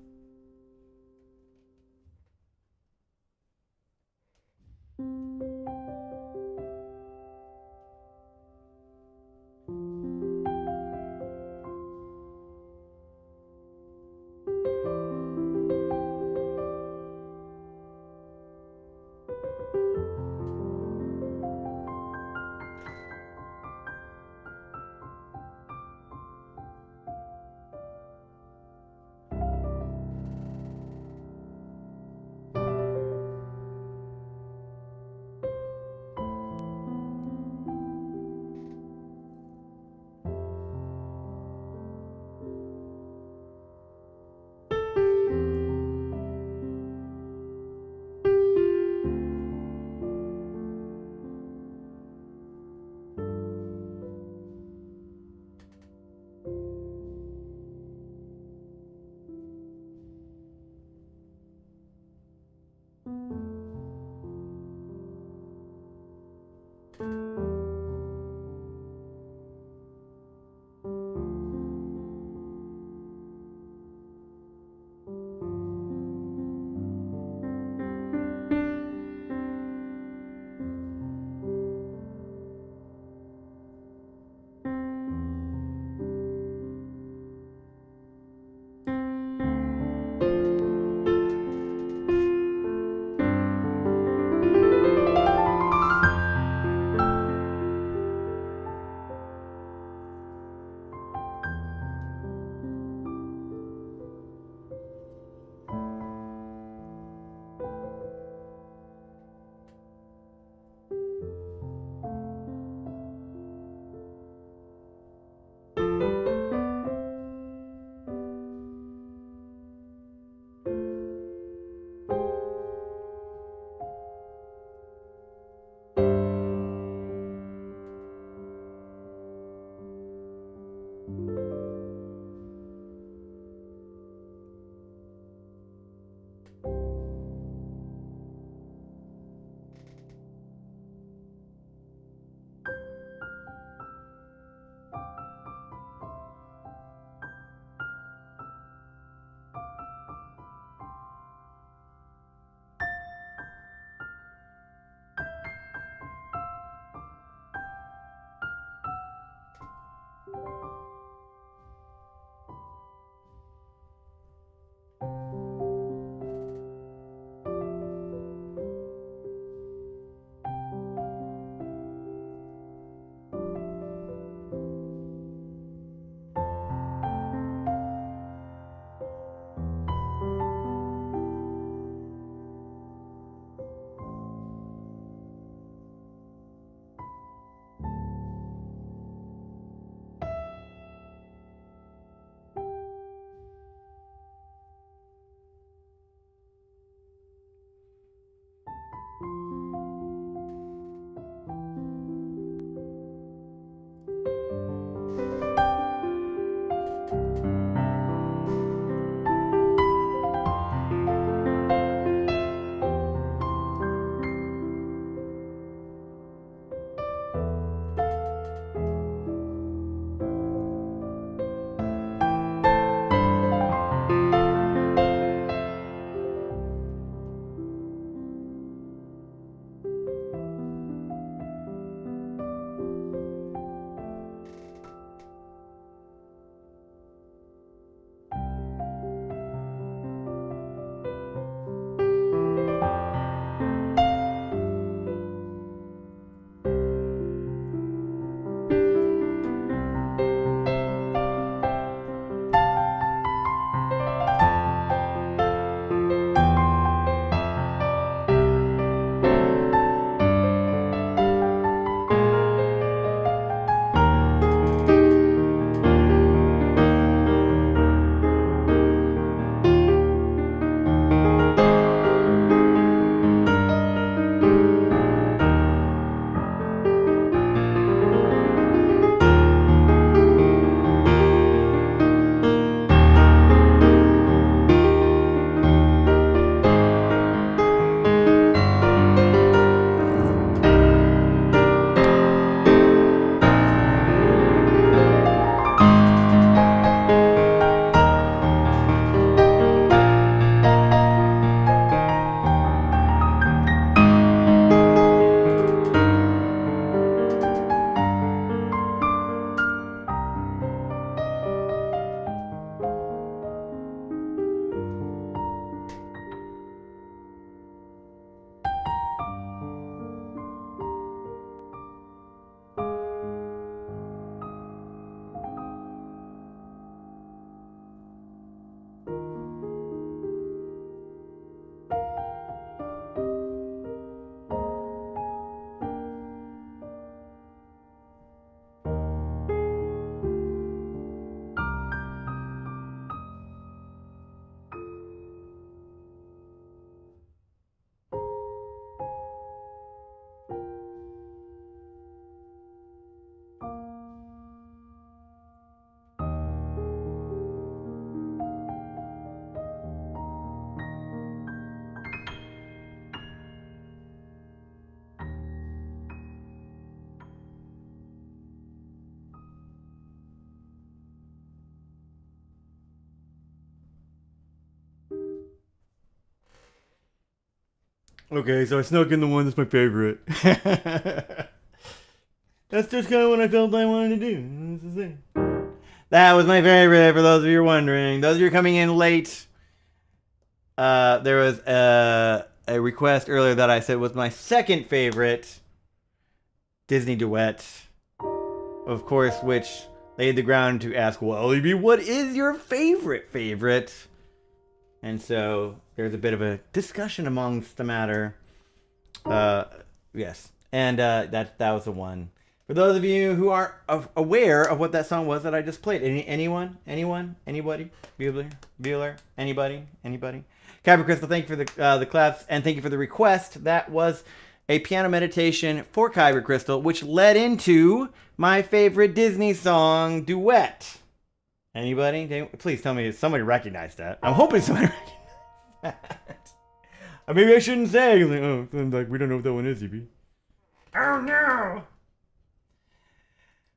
Okay, so I snuck in the one that's my favorite. That's just kind of what I felt I wanted to do. That's the thing. That was my favorite, for those of you who are wondering. Those of you coming in late, there was a request earlier that I said was my second favorite Disney duet. Of course, which laid the ground to ask, well, EB, what is your favorite? And so there's a bit of a discussion amongst the matter. Yes. And that was the one. For those of you who aren't aware of what that song was that I just played, anyone, anybody, Bueller, anybody. Kyber Crystal, thank you for the claps, and thank you for the request. That was a piano meditation for Kyber Crystal, which led into my favorite Disney song duet. Anybody? Please tell me somebody recognized that. I'm hoping somebody recognized that. Maybe I shouldn't say. Like, we don't know what that one is, EB. Oh no!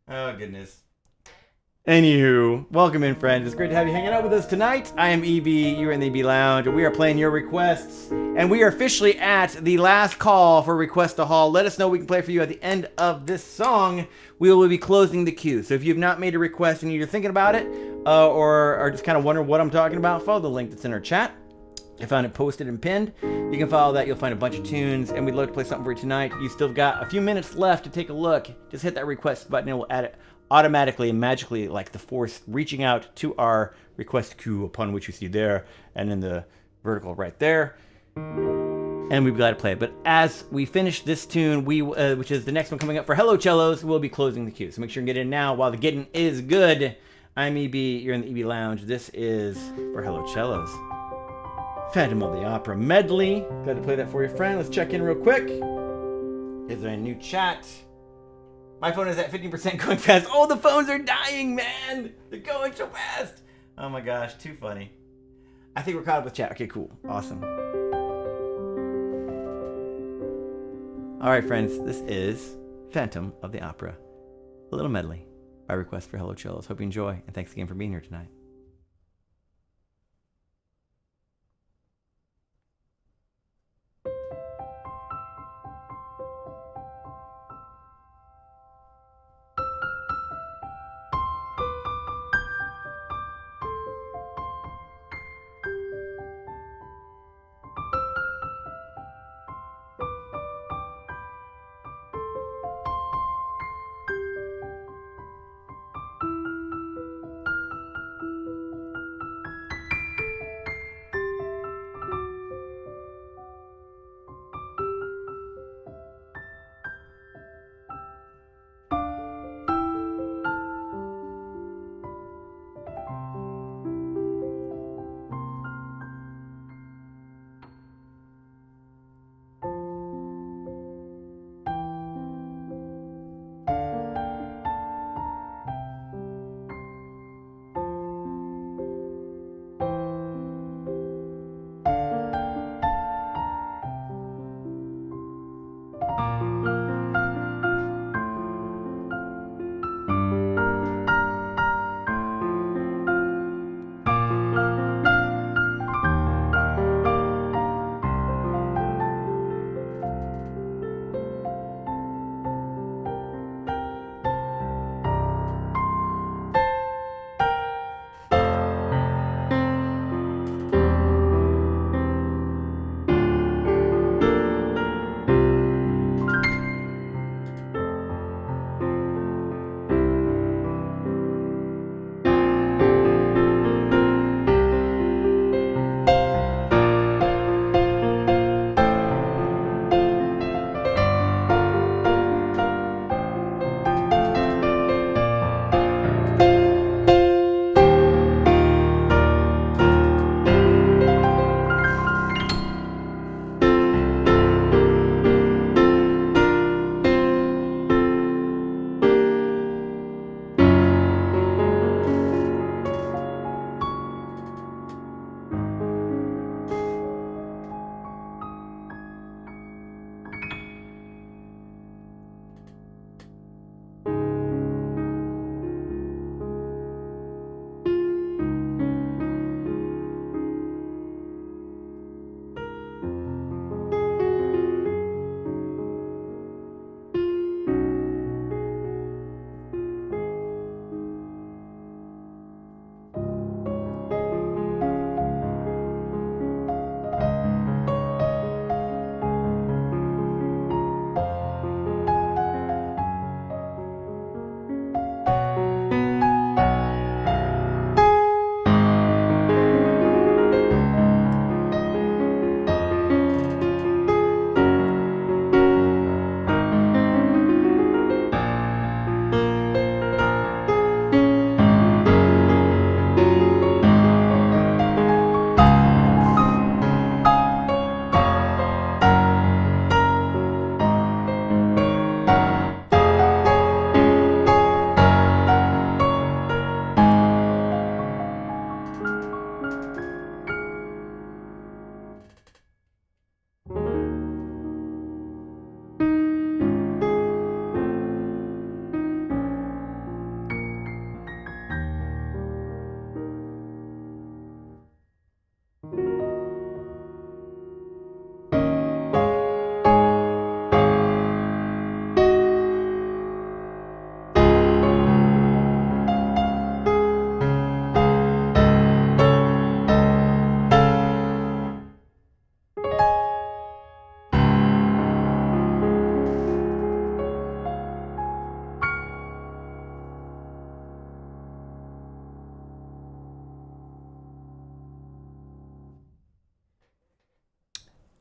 Oh goodness. Anywho, welcome in, friends. It's great to have you hanging out with us tonight. I am EB. You're in the EB Lounge, and we are playing your requests. And we are officially at the last call for Request a Hall. Let us know what we can play for you at the end of this song. We will be closing the queue. So if you've not made a request and you're thinking about it, or are just kind of wondering what I'm talking about, follow the link that's in our chat. I found it posted and pinned. You can follow that. You'll find a bunch of tunes, and we'd love to play something for you tonight. You still got a few minutes left to take a look. Just hit that request button, and we'll add it automatically and magically, like the force reaching out to our request queue, upon which you see there, and in the vertical right there. And we'd be glad to play it. But as we finish this tune, which is the next one coming up for Hello Cellos, we'll be closing the queue. So make sure and get in now while the getting is good. I'm EB. You're in the EB Lounge. This is for Hello Cellos. Phantom of the Opera medley. Glad to play that for your friend. Let's check in real quick. Is there a new chat? My phone is at 50% going fast. Oh, the phones are dying, man. They're going so fast. Oh my gosh, too funny. I think we're caught up with chat. Okay, cool. Awesome. All right, friends. This is Phantom of the Opera. A little medley by request for Hello Cellos. Hope you enjoy, and thanks again for being here tonight.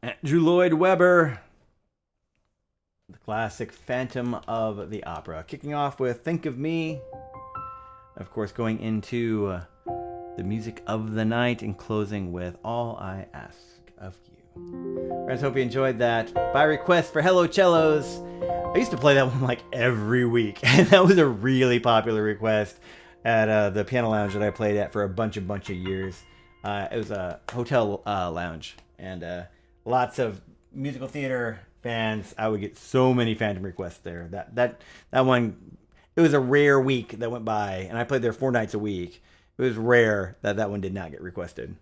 Andrew Lloyd Webber, the classic Phantom of the Opera. Kicking off with Think of Me. Of course, going into the music of the night and closing with All I Ask of You. Friends, hope you enjoyed that. By request for Hello Cellos. I used to play that one like every week, and that was a really popular request at the piano lounge that I played at for a bunch of years. It was a hotel lounge, and lots of musical theater fans. I would get so many Phantom requests there. That one, it was a rare week that went by, and I played there 4 nights a week. It was rare that one did not get requested.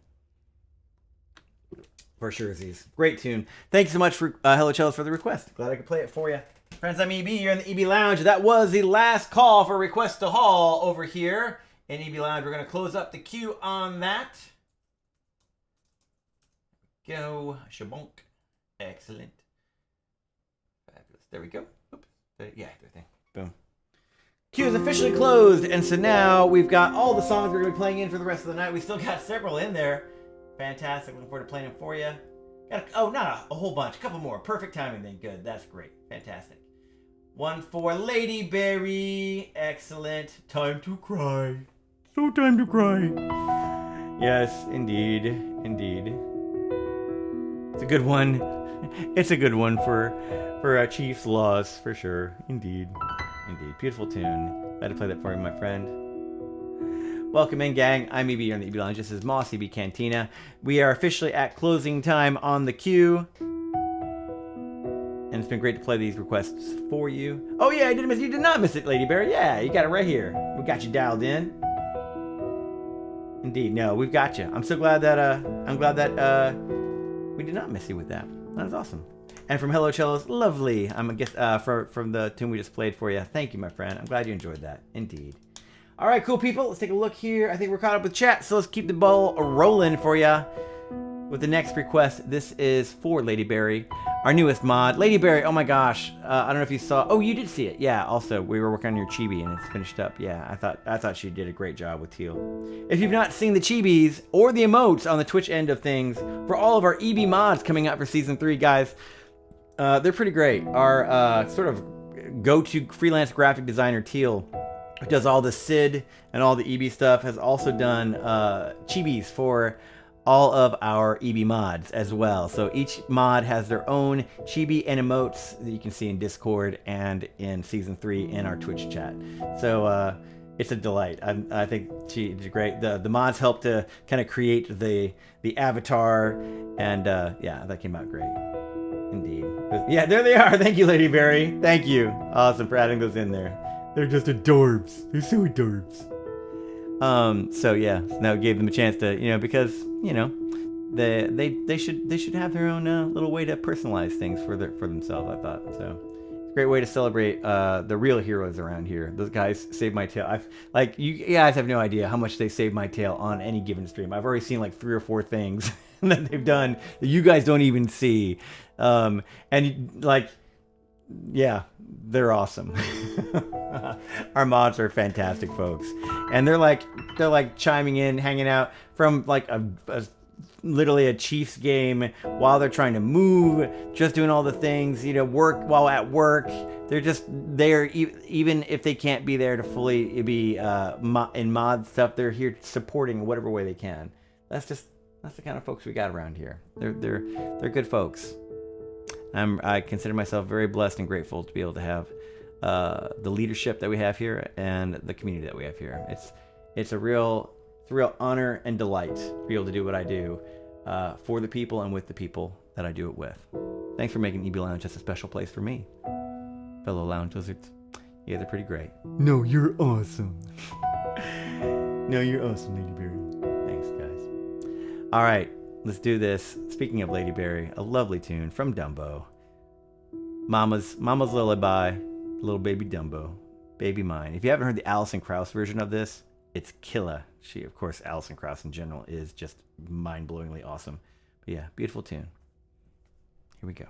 For sure, Aziz. Great tune. Thanks so much for Hello Cellos for the request. Glad I could play it for you. Friends, I'm EB. You're in the EB Lounge. That was the last call for Request to Hall over here in EB Lounge. We're going to close up the queue on that. Go. Shabonk. Excellent. Fabulous. There we go. Oops. Yeah, there. Boom. Queue is officially closed, and so now we've got all the songs we're going to be playing in for the rest of the night. We still got several in there. Fantastic. Looking forward to playing them for you. Not a whole bunch. A couple more. Perfect timing then. Good. That's great. Fantastic. One for Lady Berry. Excellent. Time to cry. So time to cry. Yes, indeed. Indeed. It's a good one. It's a good one for Chief's loss, for sure. Indeed. Indeed. Beautiful tune. Glad to play that for you, my friend. Welcome in, gang. I'm EB on the EB Lounge. This is Mos EB Cantina. We are officially at closing time on the queue. And it's been great to play these requests for you. Oh yeah, you did not miss it, Lady Bear. Yeah, you got it right here. We got you dialed in. Indeed, no, we've got you. I'm so glad that we did not miss you with that. That was awesome. And from Hello Cellos, lovely. I'm a guess from the tune we just played for you. Thank you, my friend. I'm glad you enjoyed that. Indeed. All right, cool people. Let's take a look here. I think we're caught up with chat, so let's keep the ball rolling for you with the next request. This is for Lady Berry, our newest mod. Lady Berry, oh my gosh. I don't know if you saw. Oh, you did see it. Yeah, also, we were working on your chibi, and it's finished up. Yeah, I thought she did a great job with Teal. If you've not seen the chibis or the emotes on the Twitch end of things, for all of our EB mods coming out for Season 3, guys, they're pretty great. Our sort of go-to freelance graphic designer, Teal, who does all the SID and all the EB stuff, has also done chibis for all of our EB mods as well. So each mod has their own chibi and emotes that you can see in Discord and in Season 3 in our Twitch chat. So it's a delight. I think she's great. The mods help to kind of create the avatar, and yeah, that came out great. Indeed. Yeah, there they are. Thank you, Lady Berry. Thank you. Awesome for adding those in there. They're just adorbs. They're so adorbs. So yeah, now it gave them a chance to, because, they should have their own little way to personalize things for themselves, I thought. So it's a great way to celebrate the real heroes around here. Those guys saved my tail. You guys have no idea how much they saved my tail on any given stream. I've already seen like 3 or 4 things that they've done that you guys don't even see. Yeah, they're awesome. Our mods are fantastic folks, and they're chiming in, hanging out from like literally a Chiefs game while they're trying to move, just doing all the things, work while at work. They're just there, even if they can't be there to fully be in mod stuff. They're here supporting whatever way they can. That's the kind of folks we got around here. They're good folks. I consider myself very blessed and grateful to be able to have the leadership that we have here and the community that we have here. It's a real honor and delight to be able to do what I do for the people and with the people that I do it with. Thanks for making EB Lounge just a special place for me, fellow lounge lizards. You guys are pretty great. No, you're awesome. No, you're awesome, Lady Berry. Thanks, guys. All right. Let's do this. Speaking of Lady Berry, a lovely tune from Dumbo. Mama's Lullaby, Little Baby Dumbo, Baby Mine. If you haven't heard the Alison Krauss version of this, it's killer. Of course, Alison Krauss in general is just mind-blowingly awesome. But yeah, beautiful tune. Here we go.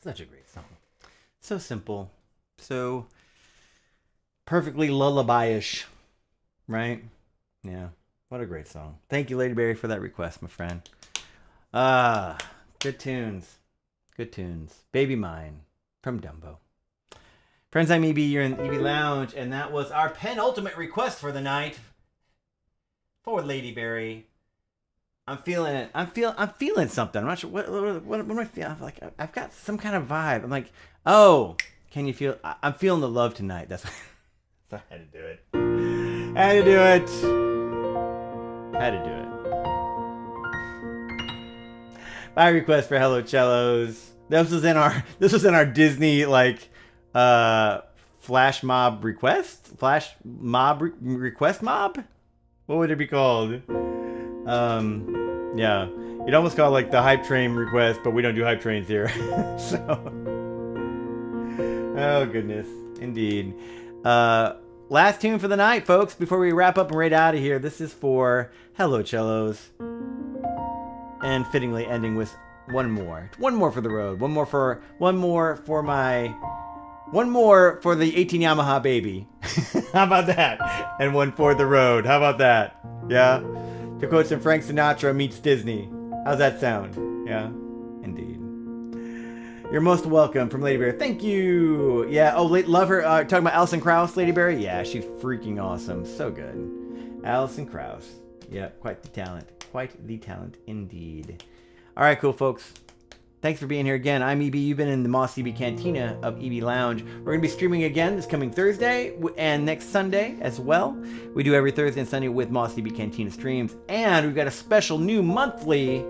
Such a great song. So simple. So perfectly lullaby-ish. Right? Yeah. What a great song. Thank you, Lady Berry, for that request, my friend. Good tunes. Good tunes. Baby Mine from Dumbo. Friends, I'm EB. You're in the EB Lounge, and that was our penultimate request for the night for Lady Berry. I'm feeling it. I'm feeling something. I'm not sure what am I feeling. I'm like, I've got some kind of vibe. I'm like, oh, can you feel? I'm feeling the love tonight. That's I had to do it. Had to do it. Had to do it. My request for Hello Cellos. This was in our Disney flash mob request. Flash mob request mob. What would it be called? Yeah, you'd almost call it like the hype train request, but we don't do hype trains here. So, oh goodness, indeed. Last tune for the night, folks, before we wrap up and raid out of here. This is for Hello Cellos, and fittingly ending with one more for the road, one more for the 18 Yamaha baby. How about that? And one for the road. How about that? Yeah. To quote some Frank Sinatra meets Disney. How's that sound? Yeah, indeed. You're most welcome from Lady Bear. Thank you. Yeah. Oh, love her. Talking about Alison Krauss, Lady Bear. Yeah, she's freaking awesome. So good. Alison Krauss. Yeah, quite the talent. Quite the talent indeed. All right, cool folks. Thanks for being here again. I'm EB. You've been in the Mos EB Cantina of EB Lounge. We're going to be streaming again this coming Thursday and next Sunday as well. We do every Thursday and Sunday with Mos EB Cantina streams. And we've got a special new monthly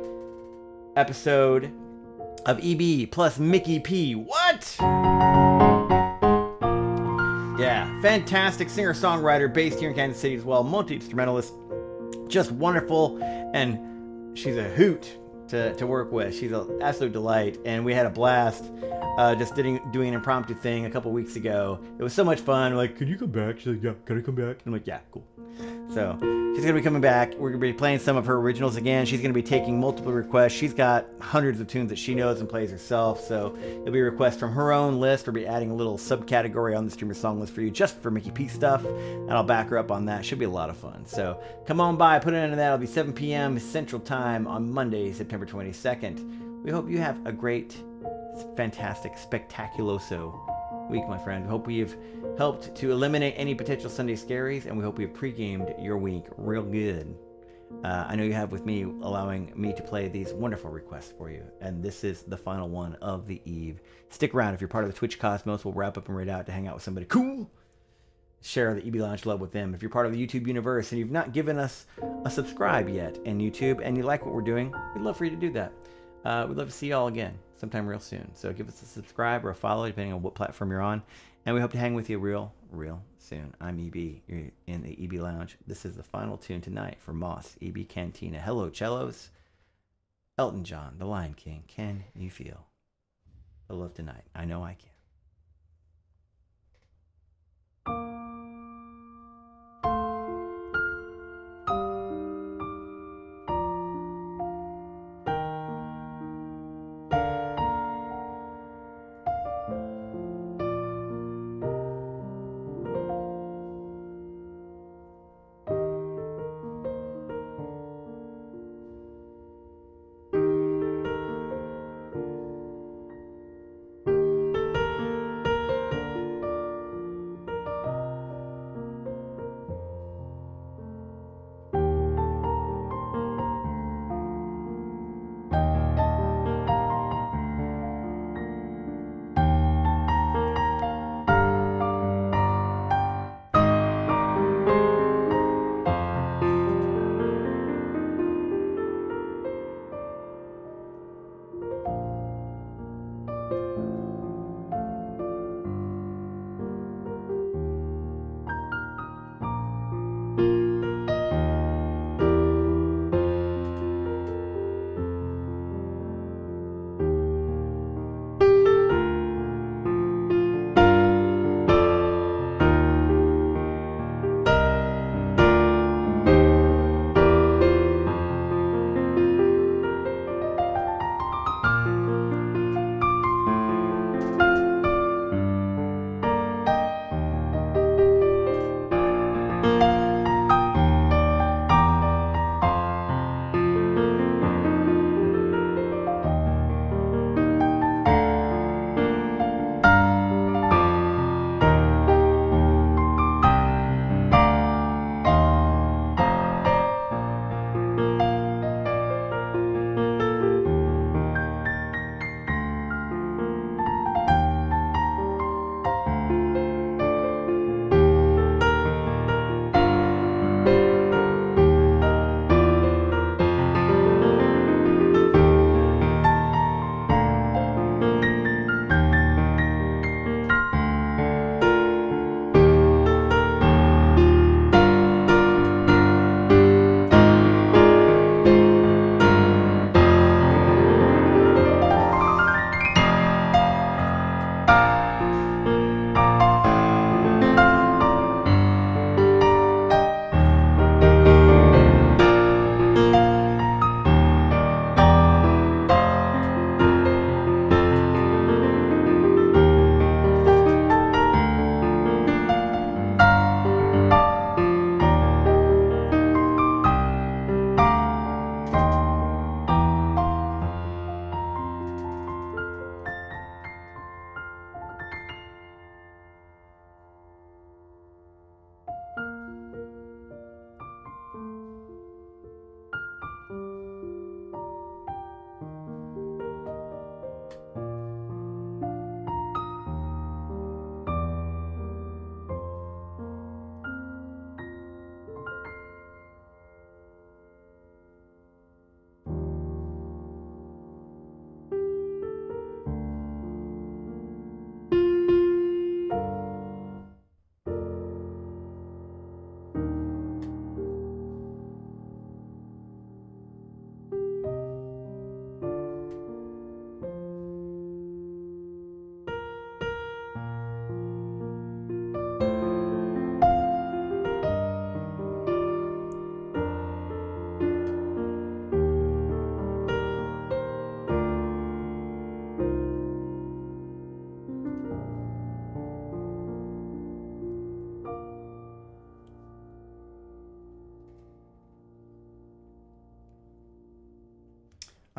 episode of EB plus Mickey P. What? Yeah, fantastic singer-songwriter based here in Kansas City as well. Multi-instrumentalist. Just wonderful. And she's a hoot to work with. She's an absolute delight, and we had a blast just doing an impromptu thing a couple weeks ago. It was so much fun. We're like, can you come back? She's like, yeah, can I come back? I'm like, yeah, cool. So she's gonna be coming back. We're gonna be playing some of her originals again. She's gonna be taking multiple requests. She's got hundreds of tunes that she knows and plays herself, so it'll be a request from her own list. We'll be adding a little subcategory on the streamer song list for you just for Mickey P stuff, and I'll back her up on that. Should be a lot of fun. So come on by, put it into that. It'll be 7 p.m. Central Time on Monday, September 22nd. We hope you have a great, fantastic, spectaculoso week, my friend. We hope we've helped to eliminate any potential Sunday scaries, and we hope we've pre-gamed your week real good. I know you have with me, allowing me to play these wonderful requests for you, and this is the final one of the eve. Stick around. If you're part of the Twitch Cosmos, we'll wrap up and raid out to hang out with somebody cool. Share the EB Lounge love with them. If you're part of the YouTube universe and you've not given us a subscribe yet in YouTube and you like what we're doing, we'd love for you to do that. We'd love to see you all again sometime real soon. So give us a subscribe or a follow, depending on what platform you're on. And we hope to hang with you real soon. I'm EB. You're in the EB Lounge. This is the final tune tonight for Mos EB Cantina. Hello, cellos. Elton John, The Lion King. Can you feel the love tonight? I know I can.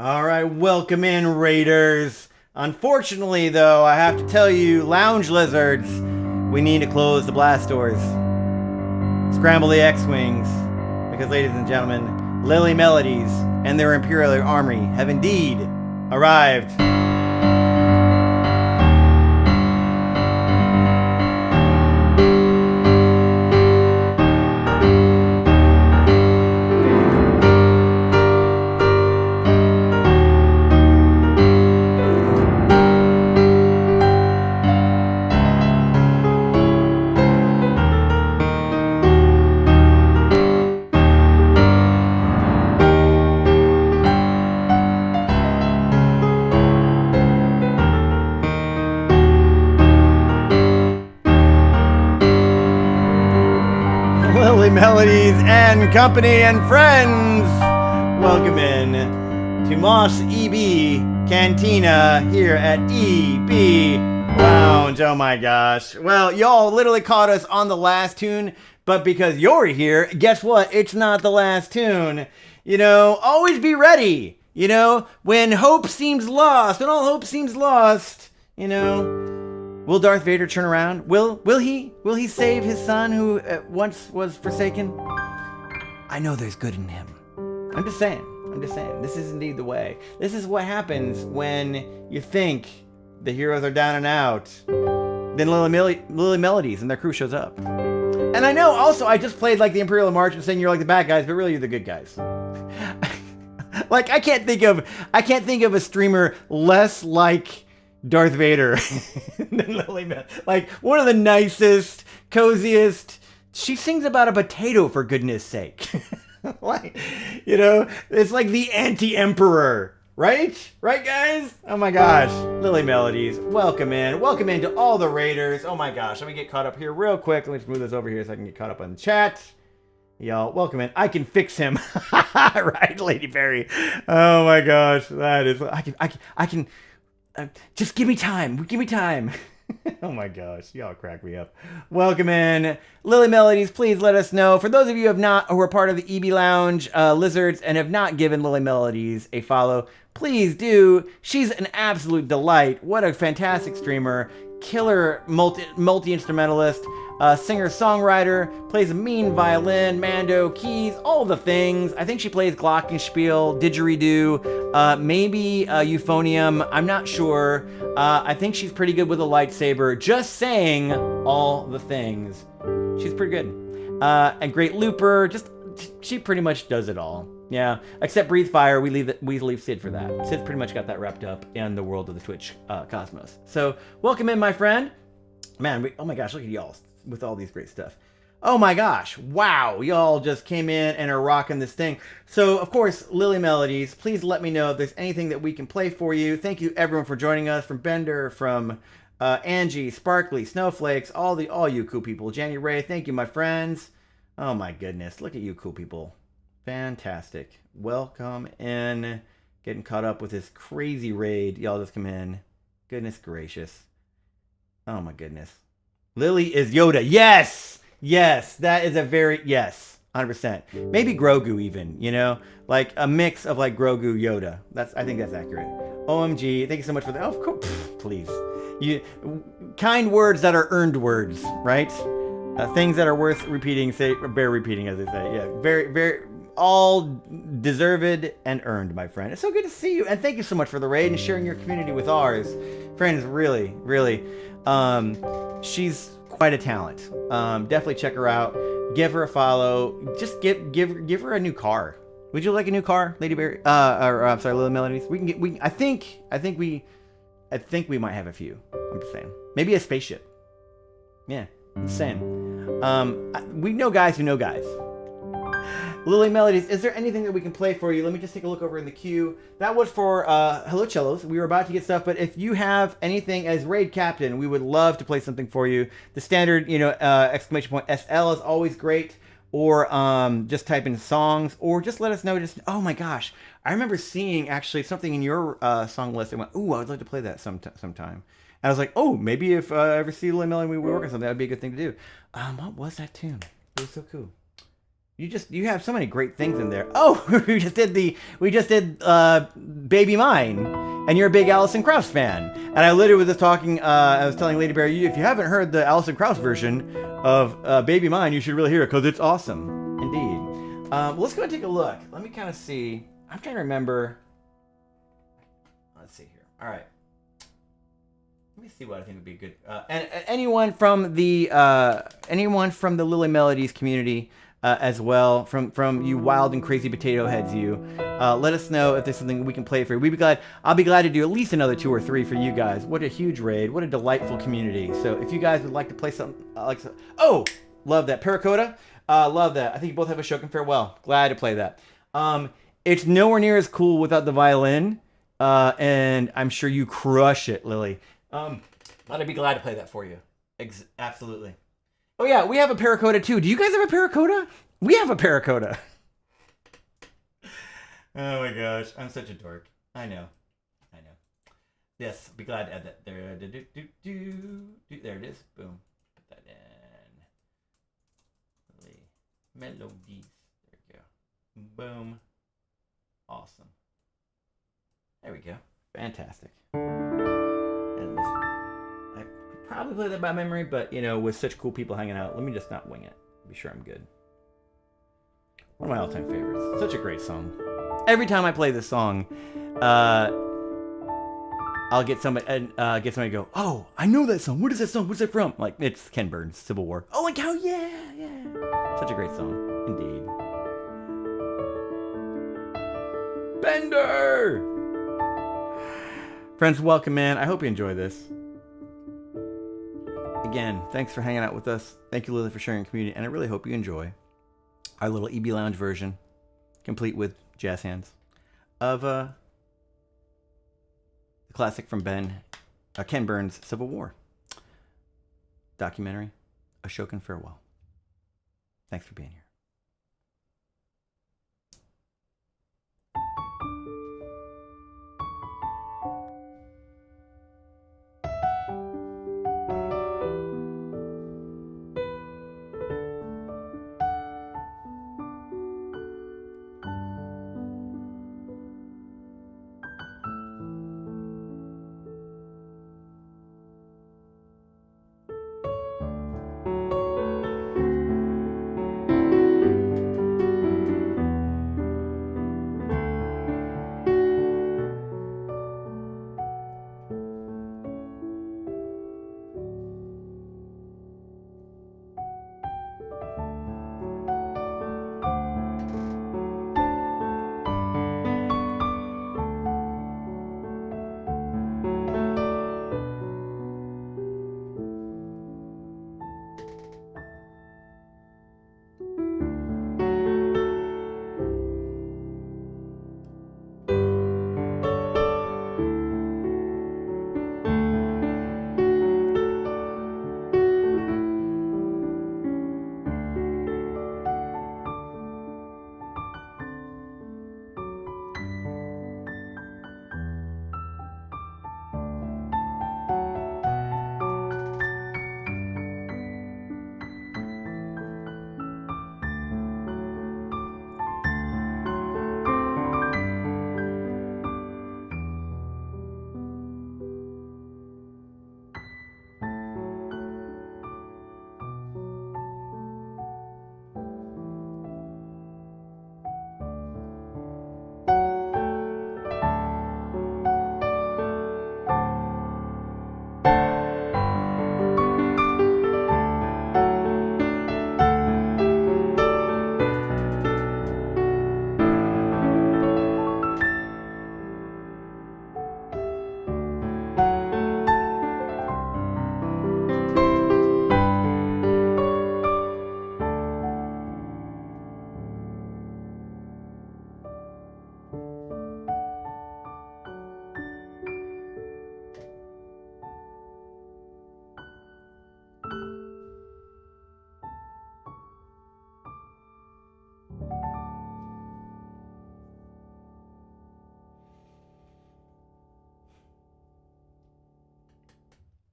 All right, welcome in, Raiders. Unfortunately, though, I have to tell you, lounge lizards, we need to close the blast doors. Scramble the X-Wings, because, ladies and gentlemen, Lily Melodies and their Imperial Army have indeed arrived. Melodies and company and friends, welcome in to Mos EB Cantina here at EB Lounge. Oh my gosh. Well, y'all literally caught us on the last tune, but because you're here, guess what? It's not the last tune. You know, always be ready. You know, when hope seems lost, when all hope seems lost, you know, will Darth Vader turn around? Will he save his son who once was forsaken? I know there's good in him. I'm just saying. This is indeed the way. This is what happens when you think the heroes are down and out. Then Lily Melodies and their crew shows up. And I know also I just played like the Imperial March and saying you're like the bad guys, but really you're the good guys. Like I can't think of a streamer less like Darth Vader than Lily Melodies. Like one of the nicest, coziest. She sings about a potato, for goodness sake. Like, you know, it's like the anti-emperor, right? Right, guys? Oh my gosh. Lily Melodies, welcome in. Welcome in to all the Raiders. Oh my gosh, let me get caught up here real quick. Let me just move this over here so I can get caught up on the chat. Y'all, welcome in. I can fix him. Right, Lady Berry. Oh my gosh, that is, I can, just give me time. Give me time. Oh my gosh, y'all crack me up. Welcome in. Lily Melodies, please let us know. For those of you who are part of the EB Lounge Lizards and have not given Lily Melodies a follow, please do. She's an absolute delight. What a fantastic streamer. Killer multi-instrumentalist. Singer-songwriter, plays a mean violin, mando, keys, all the things. I think she plays glockenspiel, didgeridoo, maybe euphonium. I'm not sure. I think she's pretty good with a lightsaber. Just saying all the things. She's pretty good. And great looper. She pretty much does it all. Yeah, except Breathe Fire, we leave Sid for that. Sid's pretty much got that wrapped up in the world of the Twitch cosmos. So welcome in, my friend. Man, oh my gosh, look at y'all with all these great stuff. Oh my gosh, wow, y'all just came in and are rocking this thing. So, of course, Lily Melodies, please let me know if there's anything that we can play for you. Thank you everyone for joining us, from Bender, from Angie, Sparkly, Snowflakes, all you cool people. January, thank you, my friends. Oh my goodness, look at you cool people. Fantastic. Welcome in. Getting caught up with this crazy raid. Y'all just come in. Goodness gracious. Oh my goodness. Lily is Yoda. Yes! Yes, that is a very, yes, 100%. Maybe Grogu even, you know? Like a mix of like Grogu, Yoda. I think that's accurate. OMG, thank you so much for that. Oh, of course, please. Kind words that are earned words, right? Things that are worth repeating, bear repeating, as they say. Yeah, very, very, all deserved and earned, my friend. It's so good to see you, and thank you so much for the raid and sharing your community with ours. Friends, really, really. She's quite a talent. Definitely check her out. Give her a follow. Just give her a new car. Would you like a new car, Lady Berry? I'm sorry, Lily Melodies. I think we might have a few. I'm just saying. Maybe a spaceship. Yeah, I'm just saying. We know guys who know guys. Lily Melodies, is there anything that we can play for you? Let me just take a look over in the queue. That was for Hello Cellos. We were about to get stuff, but if you have anything as Raid Captain, we would love to play something for you. The standard, exclamation point SL is always great. Or just type in songs, or just let us know. Oh my gosh, I remember seeing actually something in your song list. I went, ooh, I would like to play that sometime. And I was like, oh, maybe if I ever see Lily Melody, we work on something, that'd be a good thing to do. What was that tune? It was so cool. You have so many great things in there. Oh, we just did Baby Mine, and you're a big Alison Krauss fan. And I literally was just talking. I was telling Lady Bear, if you haven't heard the Alison Krauss version of Baby Mine, you should really hear it because it's awesome, indeed. Let's go and take a look. Let me kind of see. I'm trying to remember. Let's see here. All right. Let me see what I think would be good. And anyone from the Lily Melodies community. As well, from you wild and crazy potato heads, let us know if there's something we can play for you. I'll be glad to do at least another 2 or 3 for you guys. What a huge raid! What a delightful community. So if you guys would like to play something love that Paracoda, love that. I think you both have a Shokin Farewell. Glad to play that. It's nowhere near as cool without the violin, and I'm sure you crush it, Lily. I'd be glad to play that for you. Absolutely. Oh yeah, we have a Paracoda too. Do you guys have a Paracoda? We have a Paracoda. Oh my gosh, I'm such a dork. I know. Yes, be glad to add that. There, there it is. Boom. Put that in. Melodies. There we go. Boom. Awesome. There we go. Fantastic. And this. Probably play that by memory, but with such cool people hanging out, let me just not wing it. Be sure I'm good. One of my all-time favorites. Such a great song. Every time I play this song, I'll get somebody to go, "Oh, I know that song. What is that song? What's it from?" Like, it's Ken Burns' Civil War. Oh, like how? Yeah. Such a great song, indeed. Bender. Friends, welcome, man. I hope you enjoy this. Again, thanks for hanging out with us. Thank you, Lily, for sharing your community, and I really hope you enjoy our little EB Lounge version, complete with jazz hands, of the classic from Ken Burns' Civil War documentary, A Shokin Farewell. Thanks for being here.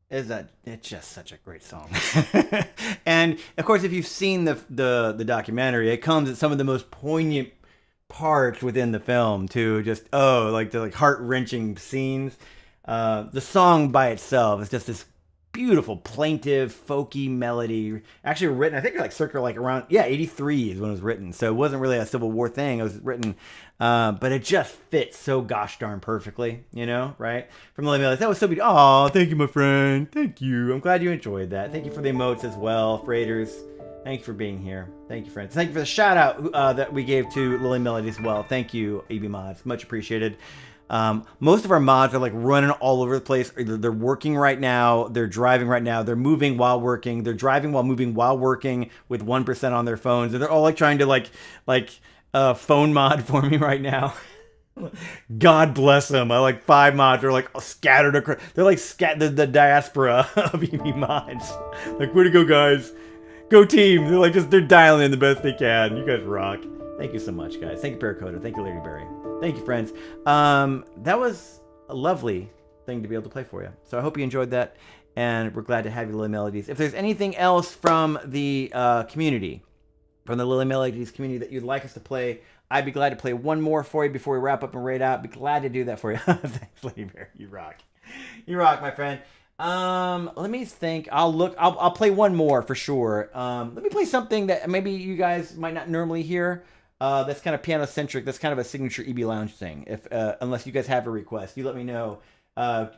It's just such a great song. And of course, if you've seen the documentary, it comes at some of the most poignant parts within the film too. Just like the heart-wrenching scenes. The song by itself is just this beautiful, plaintive, folky melody. Actually written, I think circa around 83 is when it was written. So it wasn't really a Civil War thing. It was written, but it just fits so gosh darn perfectly, right? From Lily Melodies. That was so beautiful. Oh, thank you, my friend. Thank you. I'm glad you enjoyed that. Thank you for the emotes as well, Freighters. Thank you for being here. Thank you, friends. Thank you for the shout out that we gave to Lily Melody as well. Thank you, EB Mods. Much appreciated. Most of our mods are running all over the place. They're working right now. They're driving right now. They're moving while working. They're driving while moving while working with 1% on their phones. And they're all trying to phone mod for me right now. God bless them. I 5 mods are scattered across. They're the diaspora of EB mods. Way to go, guys. Go team. They're dialing in the best they can. You guys rock. Thank you so much, guys. Thank you, Paracoda. Thank you, Lady Berry. Thank you, friends. That was a lovely thing to be able to play for you. So I hope you enjoyed that, and we're glad to have you, Lily Melodies. If there's anything else from the community, from the Lily Melodies community that you'd like us to play, I'd be glad to play one more for you before we wrap up and raid out. Be glad to do that for you. Thanks, Lady Bear. You rock. You rock, my friend. Let me think. I'll play one more for sure. Let me play something that maybe you guys might not normally hear. That's kind of piano centric. That's kind of a signature EB Lounge thing. If unless you guys have a request, you let me know.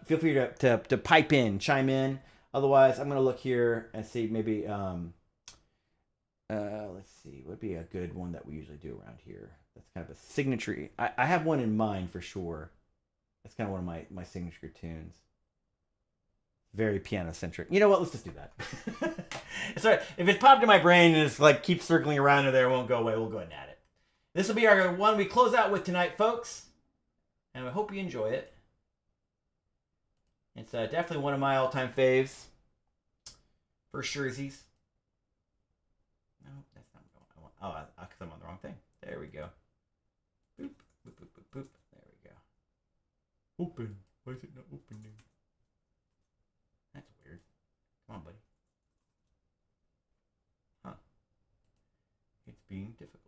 Feel free to pipe in, chime in. Otherwise, I'm gonna look here and see maybe. Let's see. What would be a good one that we usually do around here? That's kind of a signature. I have one in mind for sure. That's kind of one of my signature tunes. Very piano centric. You know what? Let's just do that. It's all right. If it's popped in my brain and it's keeps circling around in there, it won't go away. We'll go ahead and add it. This will be our one we close out with tonight, folks. And I hope you enjoy it. It's definitely one of my all-time faves. For surezies. No, that's not what I want. Oh, because I'm on the wrong thing. There we go. Boop, boop, boop, boop, boop. There we go. Open. Why is it not opening? That's weird. Come on, buddy. Huh. It's being difficult.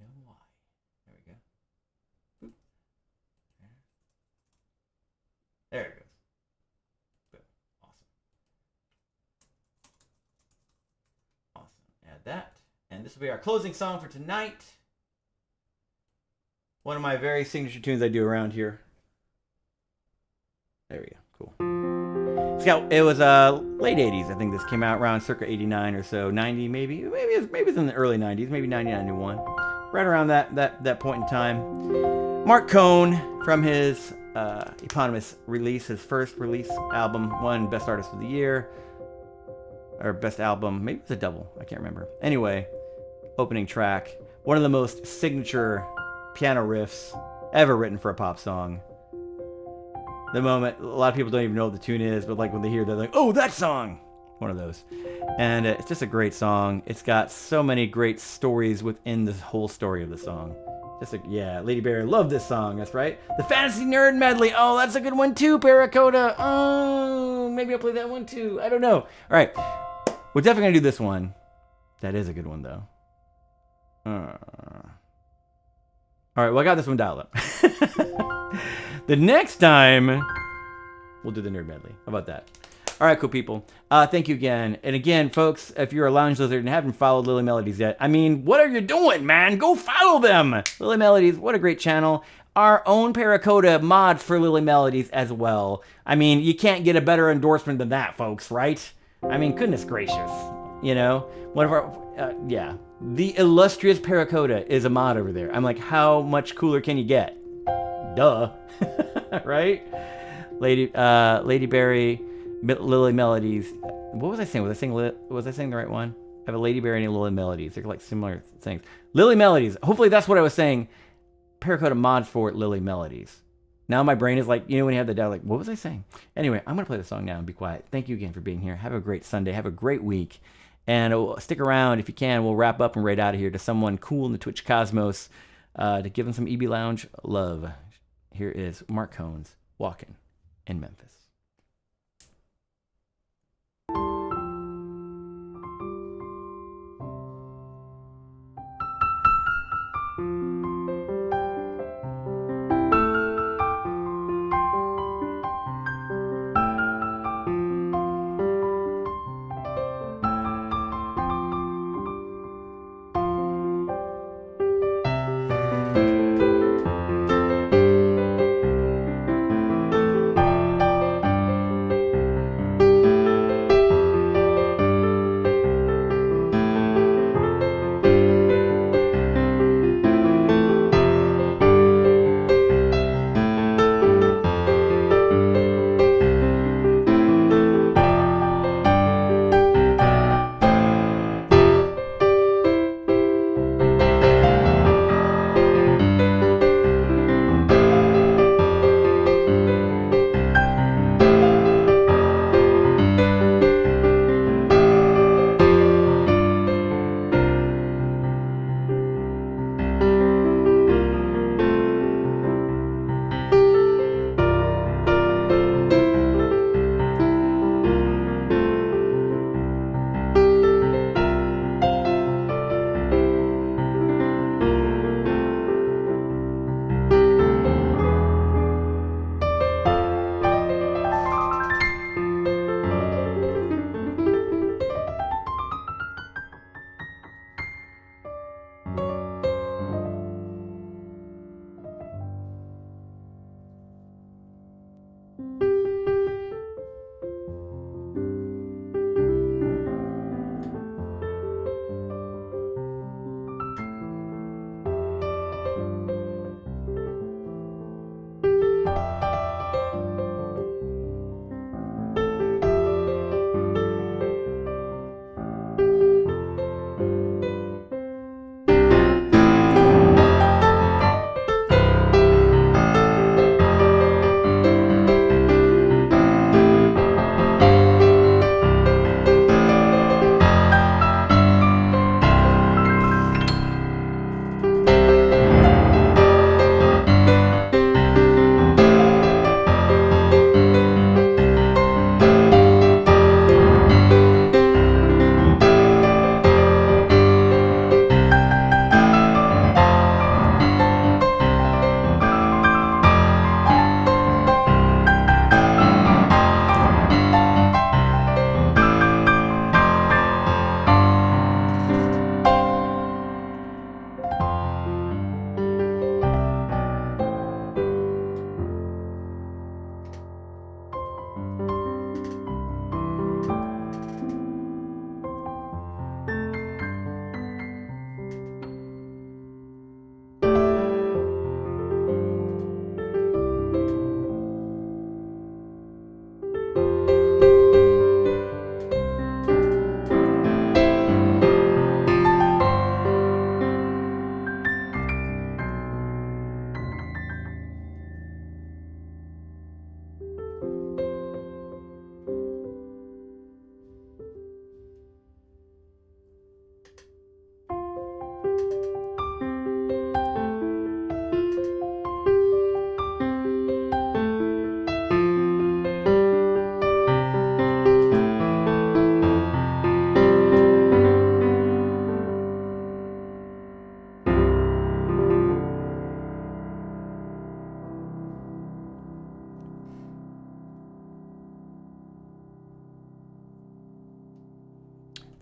I don't know why. There we go. Boop. There it goes. Boom. Awesome. Awesome. Add that. And this will be our closing song for tonight. One of my very signature tunes I do around here. There we go. Cool. It was late 80s. I think this came out around circa 89 or so. 90 maybe. Maybe it's in the early 90s. Maybe 90, 91. Right around that point in time. Mark Cohn, from his eponymous release, his first release album, won Best Artist of the Year. Or Best Album. Maybe it's a double. I can't remember. Anyway, opening track. One of the most signature piano riffs ever written for a pop song. The moment, a lot of people don't even know what the tune is, but when they hear it, they're like, oh, that song! One of those. And it's just a great song. It's got so many great stories within the whole story of the song. Lady Bear, love this song, that's right. The Fantasy Nerd Medley, oh, that's a good one too, Paracoda. Oh, maybe I'll play that one too, I don't know. Alright, we're definitely gonna do this one. That is a good one though. Alright, well I got this one dialed up. The next time, we'll do the Nerd Medley. How about that? All right, cool people. Thank you again. And again, folks, if you're a Lounge Lizard and haven't followed Lily Melodies yet, what are you doing, man? Go follow them. Lily Melodies, what a great channel. Our own Paracoda mods for Lily Melodies as well. You can't get a better endorsement than that, folks, right? Goodness gracious. One of our, the illustrious Paracoda is a mod over there. I'm like, how much cooler can you get? Duh. Right? Lady Berry, Lily Melodies. What was I saying? Was I saying the right one? I have a Lady Berry and a Lily Melodies. They're similar things. Lily Melodies. Hopefully that's what I was saying. Paracoda mods for Lily Melodies. Now my brain is when you have the doubt, what was I saying? Anyway, I'm going to play the song now and be quiet. Thank you again for being here. Have a great Sunday. Have a great week. And stick around if you can. We'll wrap up and raid out of here to someone cool in the Twitch cosmos to give them some EB Lounge love. Here is Mark Cohn's Walking in Memphis.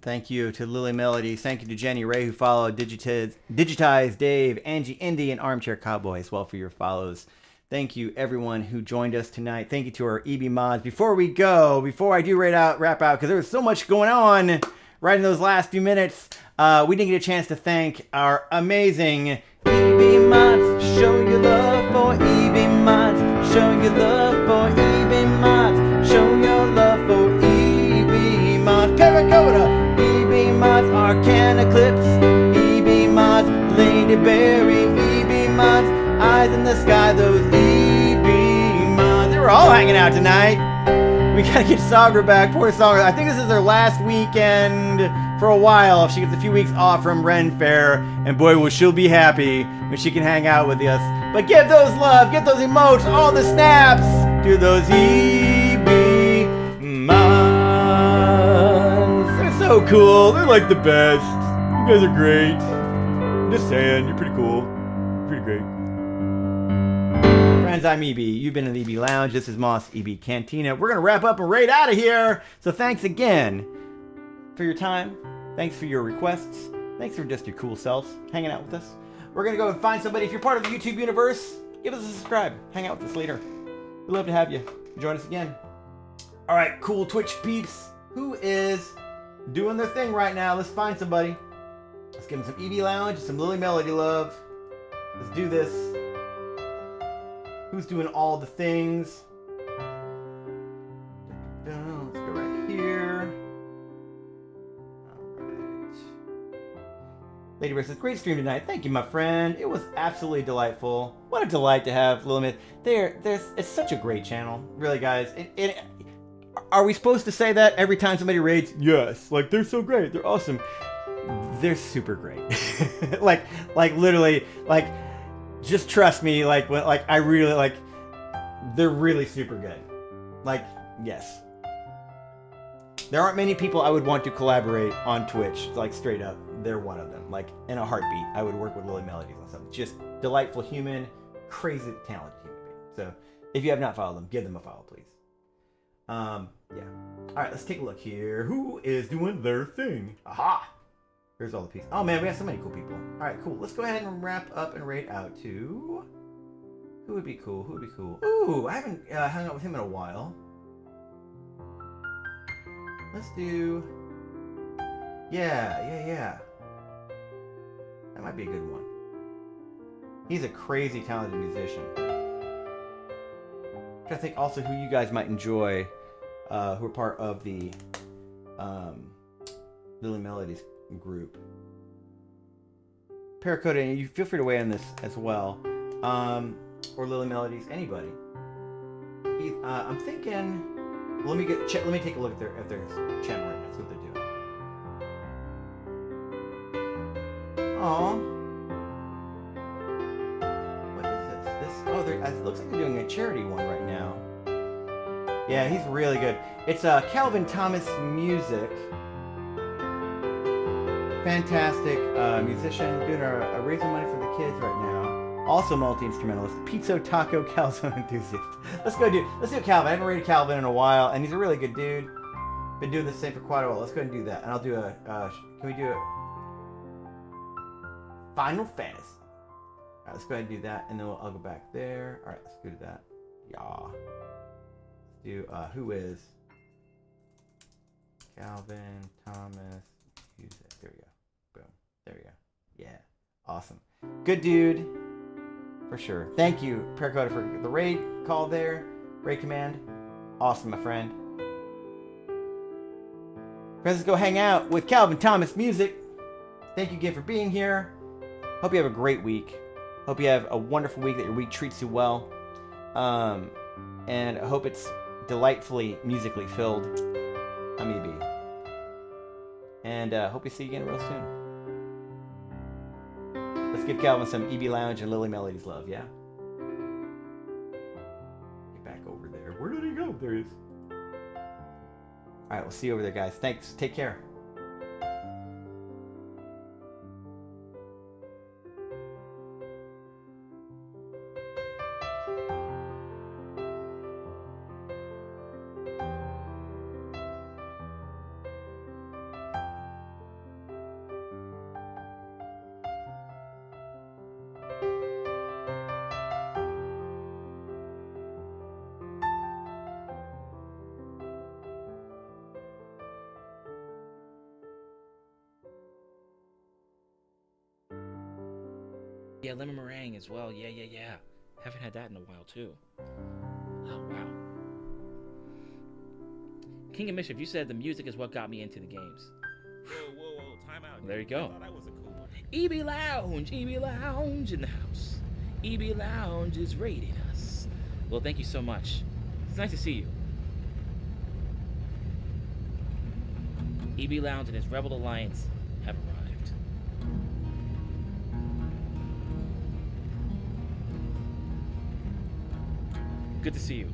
Thank you to Lily Melodies. Thank you to Jenny Ray, who followed Digitize Dave, Angie Indy, and Armchair Cowboy as well for your follows. Thank you, everyone who joined us tonight. Thank you to our EB mods. Before we go, before I do wrap out, because there was so much going on right in those last few minutes, we didn't get a chance to thank our amazing EB mods. Show your love for EB mods. Show your love for EB mods. Show your love for EB mods. Terracotta. EB mods, Arcana Clips, EB mods, Lady Berry, EB mods, Eyes in the Sky, those EB mods. They were all hanging out tonight. We gotta get Sagra back. Poor Sagra. I think this is her last weekend for a while. She gets a few weeks off from Ren Fair, and boy, will she'll be happy when she can hang out with us. But give those love, get those emotes, all the snaps. to those EB months. They're so cool. They're like the best. You guys are great. I'm just saying, you're pretty cool. Pretty great. Friends, I'm EB. You've been in the EB Lounge. This is Mos EB Cantina. We're going to wrap up and raid out of here. So thanks again for your time. Thanks for your requests. Thanks for just your cool selves hanging out with us. We're going to go and find somebody. If you're part of the YouTube universe, give us a subscribe. Hang out with us later. We'd love to have you. Join us again. All right, cool Twitch peeps. Who is doing their thing right now? Let's find somebody. Let's give them some EB Lounge, some Lily Melody love. Let's do this. Who's doing all the things? Let's go right here. Lady Bear says, great stream tonight. Thank you, my friend. It was absolutely delightful. What a delight to have Lil Myth. It's such a great channel. Really, guys. Are we supposed to say that every time somebody raids? Yes. Like, they're so great. They're awesome. They're super great. like literally, like, just trust me. Like, I really, like, they're really super good. Like, yes. There aren't many people I would want to collaborate on Twitch, like, straight up. They're one of them. Like, in a heartbeat, I would work with Lily Melodies on something. Just delightful human, crazy talented human being. So, if you have not followed them, give them a follow, please. Yeah. All right, let's take a look here. Who is doing their thing? Aha! Here's all the pieces. Oh, man, we have so many cool people. All right, cool. Let's go ahead and wrap up and raid out to... Who would be cool? Who would be cool? Ooh, I haven't hung out with him in a while. Let's do... Yeah. That might be a good one. He's a crazy talented musician. I think also who you guys might enjoy, who are part of the Lily Melodies group. Paracoda, you feel free to weigh in this as well. Or Lily Melodies, anybody. I'm thinking. Let me take a look at their channel right now. See what they're doing. Aww. What is this? It looks like they're doing a charity one right now. Yeah, he's really good. It's Calvin Thomas Music. Fantastic musician, doing a raising money for the kids right now. Also multi-instrumentalist, pizza taco calzone enthusiast. Let's do Calvin. I haven't rated Calvin in a while, and he's a really good dude. Been doing the same for quite a while. Let's go ahead and do that. And I'll do can we do a Final Fantasy? All right, let's go ahead and do that, and then I'll go back there. All right, let's go to that. Yeah. Let's do who is Calvin Thomas Music? There we go. Boom. There we go. Yeah. Awesome. Good dude. For sure. Thank you, Paracoda, for the raid call there. Raid command. Awesome, my friend. Let's go hang out with Calvin Thomas Music. Thank you again for being here. Hope you have a great week. Hope you have a wonderful week, that your week treats you well. And I hope it's delightfully musically filled. I'm EB. And hope you see you again real soon. Let's give Calvin some EB Lounge and Lily Melodies love, yeah? Get back over there. Where did he go? There he is. Alright, we'll see you over there, guys. Thanks. Take care. Yeah, lemon meringue as well. Yeah. Haven't had that in a while too. Oh wow. King of Mischief, you said the music is what got me into the games. Whoa, time out. Well, there you go. I thought that was a cool one. EB Lounge in the house. EB Lounge is raiding us. Well, thank you so much. It's nice to see you. EB Lounge and his Rebel Alliance have arrived. Good to see you.